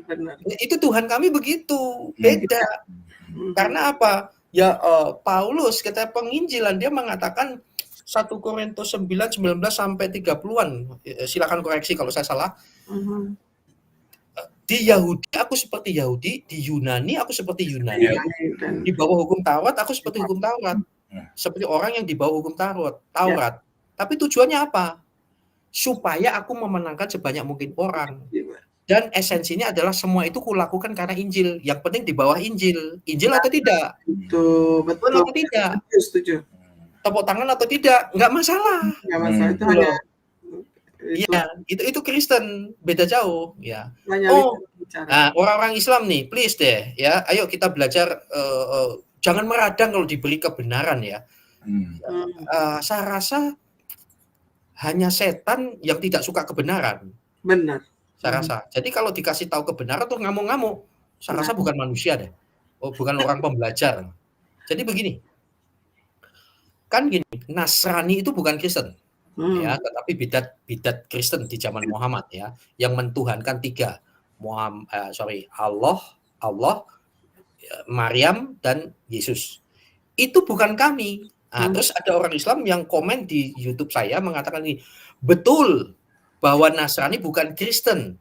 Benar. Itu Tuhan kami begitu, beda. Karena apa? Ya Paulus ketika penginjilan dia mengatakan 1 Korintus 9, 19 sampai 30-an. Silakan koreksi kalau saya salah. Di Yahudi aku seperti Yahudi, di Yunani aku seperti Yunani. Di bawah hukum Taurat aku seperti hukum Taurat. Seperti orang yang di bawah hukum Taurat. Tapi tujuannya apa? Supaya aku memenangkan sebanyak mungkin orang. Dan esensinya adalah semua itu kulakukan karena Injil. Yang penting di bawah Injil. Injil atau tidak? Betul atau tidak? Setuju. Tepuk tangan atau tidak? Nggak masalah. Nggak masalah. Itu hanya Iya, itu Kristen, beda jauh ya. Nah, orang-orang Islam nih, please deh ya, ayo kita belajar jangan meradang kalau diberi kebenaran ya. Saya rasa hanya setan yang tidak suka kebenaran. Benar. Saya rasa. Jadi kalau dikasih tahu kebenaran tuh ngamuk-ngamuk. Saya rasa bukan manusia deh. Bukan orang pembelajar. Jadi begini. Kan gini, Nasrani itu bukan Kristen. Ya, tetapi bidat Kristen di zaman Muhammad ya, yang mentuhankan tiga, Allah, Maryam dan Yesus. Itu bukan kami. Terus ada orang Islam yang komen di YouTube saya mengatakan ini, betul bahwa Nasrani bukan Kristen.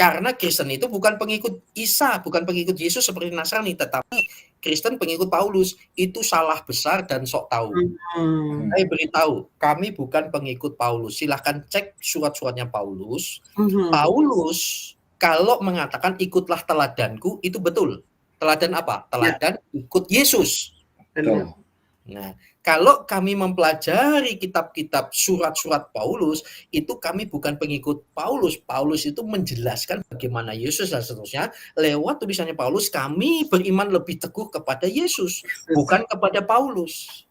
Karena Kristen itu bukan pengikut Isa, bukan pengikut Yesus seperti Nasrani, tetapi Kristen pengikut Paulus. Itu salah besar dan sok tahu. Saya beritahu, kami bukan pengikut Paulus. Silahkan cek surat-suratnya Paulus. Paulus kalau mengatakan ikutlah teladanku, itu betul. Teladan apa? Teladan ikut Yesus. Betul. Nah, kalau kami mempelajari kitab-kitab surat-surat Paulus, itu kami bukan pengikut Paulus. Paulus itu menjelaskan bagaimana Yesus dan seterusnya. Lewat tulisannya Paulus, kami beriman lebih teguh kepada Yesus, bukan kepada Paulus.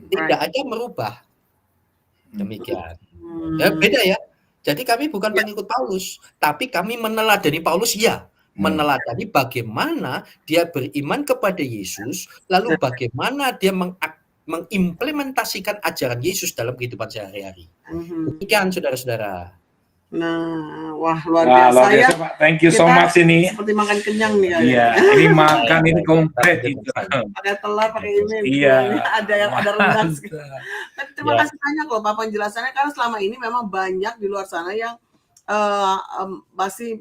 Tidak ada merubah. Demikian. Ya, beda ya. Jadi kami bukan pengikut Paulus, tapi kami meneladani Paulus, ya. Meneladani bagaimana dia beriman kepada Yesus, lalu bagaimana dia mengimplementasikan ajaran Yesus dalam kehidupan sehari-hari. Demikian saudara-saudara. Nah, wah luar biasa ya. Pak. Thank you so much ini. Seperti makan kenyang nih. Iya, ini makan ini komplit itu. Pakai telur, pakai ini. Iya. Ada yang ada rendang. Tapi terima kasih banyak loh Pak penjelasannya, karena selama ini memang banyak di luar sana yang masih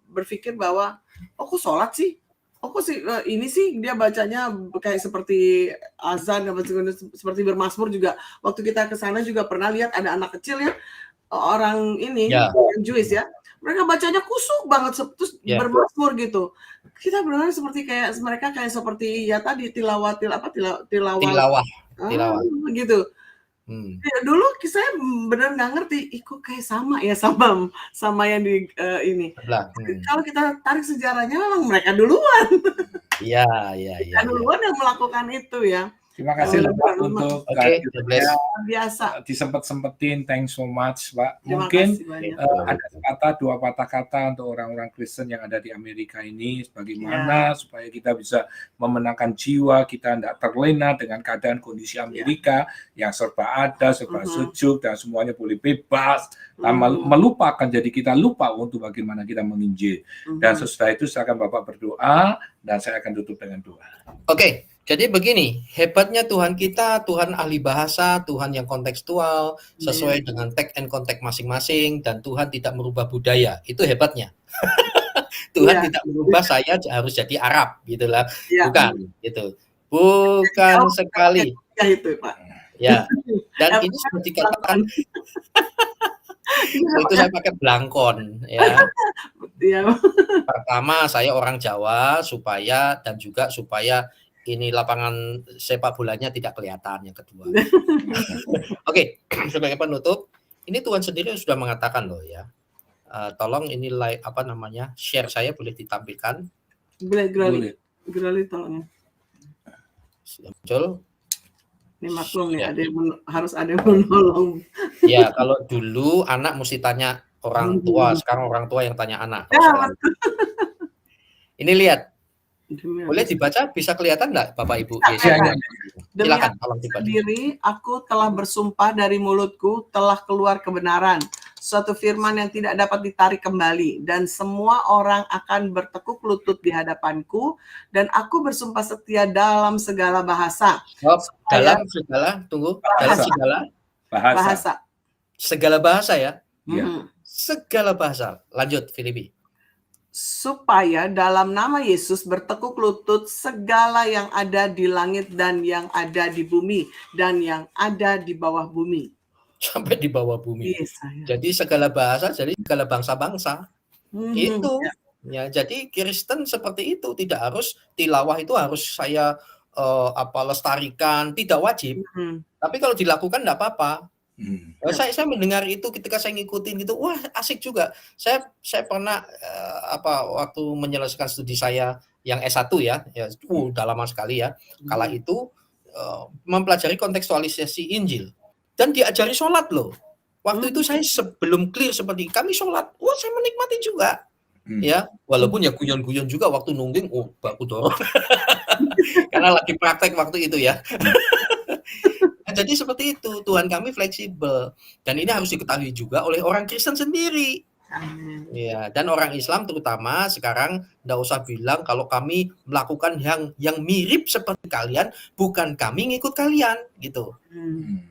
berpikir bahwa kok sholat sih? Kok sih ini sih dia bacanya kayak seperti azan, seperti bermazmur juga. Waktu kita ke sana juga pernah lihat ada anak kecil ya, orang ini yang Jewish ya. Mereka bacanya kusuk banget terus bermazmur gitu. Kita benar seperti kayak mereka kayak seperti ya tadi tilawah gitu. Ya, dulu saya benar nggak ngerti, kok kayak sama ya sama yang di ini. Kalau kita tarik sejarahnya memang mereka duluan. Iya. Duluan yang melakukan itu ya. Terima kasih Pak untuk biasa disempet-sempetin. Thanks so much Pak. Mungkin ada dua patah kata untuk orang-orang Kristen yang ada di Amerika ini, bagaimana supaya kita bisa memenangkan jiwa kita, tidak terlena dengan keadaan kondisi Amerika yang serba ada, serba sejuk dan semuanya boleh bebas, melupakan, jadi kita lupa untuk bagaimana kita menginjil. Dan sesudah itu silakan Bapak berdoa dan saya akan tutup dengan doa. Oke. Jadi begini, hebatnya Tuhan kita, Tuhan ahli bahasa, Tuhan yang kontekstual, sesuai dengan tag and kontek masing-masing, dan Tuhan tidak merubah budaya. Itu hebatnya. Tuhan tidak merubah saya harus jadi Arab, gitulah. Bukan, gitu. Bukan sekali. Itu, Pak. Ya. Dan ini seperti dikatakan itu saya pakai belangkon ya. Pertama saya orang Jawa supaya ini lapangan sepak bolanya tidak kelihatan, yang kedua. Oke, sebagai penutup, ini Tuhan sendiri sudah mengatakan loh ya. Tolong ini share saya boleh ditampilkan. Boleh tolong. Muncul. Ini maklum nih, Ya. harus ada yang menolong. Ya, kalau dulu anak mesti tanya orang tua, sekarang orang tua yang tanya anak. Ya, Ini lihat, Demi boleh aku dibaca, bisa kelihatan nggak Bapak Ibu? Bisa, Ya, ya. Demi Silakan, aku tolong dibaca. sendiri, aku telah bersumpah dari mulutku, telah keluar kebenaran. Suatu firman yang tidak dapat ditarik kembali. Dan semua orang akan bertekuk lutut di hadapanku. Dan aku bersumpah setia dalam segala bahasa. Stop. Supaya Dalam segala, tunggu, dalam Bahasa. segala, bahasa. segala bahasa ya, Ya. Mhm. segala bahasa. Lanjut, Filipi. Supaya dalam nama Yesus bertekuk lutut segala yang ada di langit dan yang ada di bumi dan yang ada di bawah bumi. Sampai di bawah bumi. Yes, saya. Jadi segala bahasa, jadi segala bangsa-bangsa. Mhm. Itu. Ya. Ya, jadi Kristen seperti itu, tidak harus tilawah itu harus saya lestarikan, tidak wajib. Mhm. Tapi kalau dilakukan enggak apa-apa. Hmm. Saya mendengar itu ketika saya ngikutin gitu, wah asik juga. Saya pernah waktu menyelesaikan studi saya yang S1 ya udah lama sekali ya. Kala itu mempelajari kontekstualisasi Injil dan diajari sholat loh. Waktu itu saya sebelum clear seperti kami sholat, wah saya menikmati juga. Ya, walaupun ya guyon-guyon juga waktu nungging, baku dorong. Karena lagi praktek waktu itu ya. Jadi seperti itu, Tuhan kami fleksibel. Dan ini harus diketahui juga oleh orang Kristen sendiri. Amin. Ya, dan orang Islam terutama sekarang enggak usah bilang kalau kami melakukan yang mirip seperti kalian, bukan kami ngikut kalian gitu.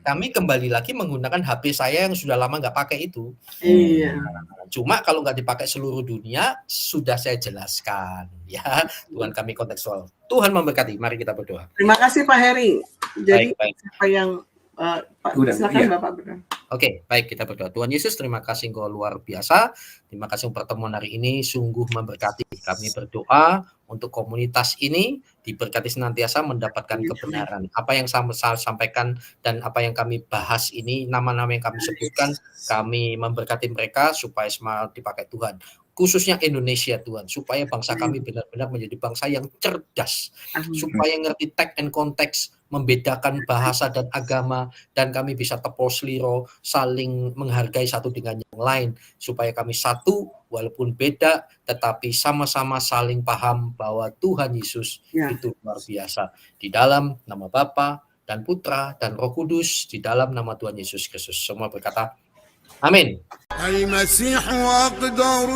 Kami kembali lagi menggunakan HP saya yang sudah lama nggak pakai itu. Iya. Cuma kalau nggak dipakai seluruh dunia, sudah saya jelaskan ya. Tuhan kami kontekstual. Tuhan memberkati. Mari kita berdoa. Terima kasih Pak Heri. Jadi Baik. siapa yang Pak, Udah, silakan iya. Bapak berdoa. Oke, baik kita berdoa. Tuhan Yesus, terima kasih Engkau luar biasa. Terima kasih untuk pertemuan hari ini sungguh memberkati. Kami berdoa untuk komunitas ini diberkati senantiasa mendapatkan kebenaran. Apa yang saya sampaikan dan apa yang kami bahas ini, nama-nama yang kami sebutkan, kami memberkati mereka supaya semua dipakai Tuhan. Khususnya Indonesia Tuhan, supaya bangsa kami benar-benar menjadi bangsa yang cerdas, supaya ngerti teks and konteks, membedakan bahasa dan agama, dan kami bisa tepos liro, saling menghargai satu dengan yang lain, supaya kami satu walaupun beda, tetapi sama-sama saling paham bahwa Tuhan Yesus itu luar biasa. Di dalam nama Bapa dan Putra dan Roh Kudus, di dalam nama Tuhan Yesus Kristus. Semua berkata, amin. المسيح أقدر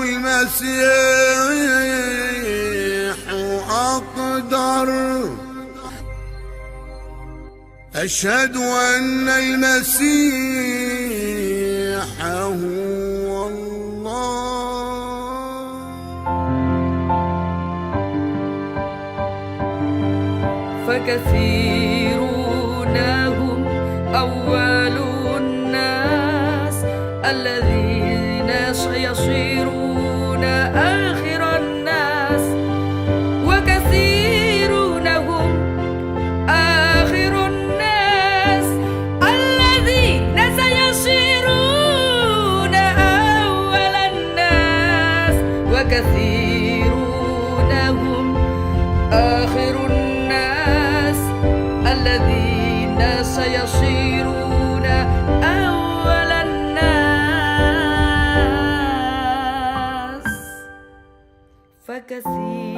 أشهد أن المسيح هو الله فكثيرون هم أول الناس الذين سيصيرون آخر الناس وكثيرون هم آخر الناس الذين سيصيرون أول الناس وكثيرون هم آخر الناس الذين سيصيرون أول الناس فكثير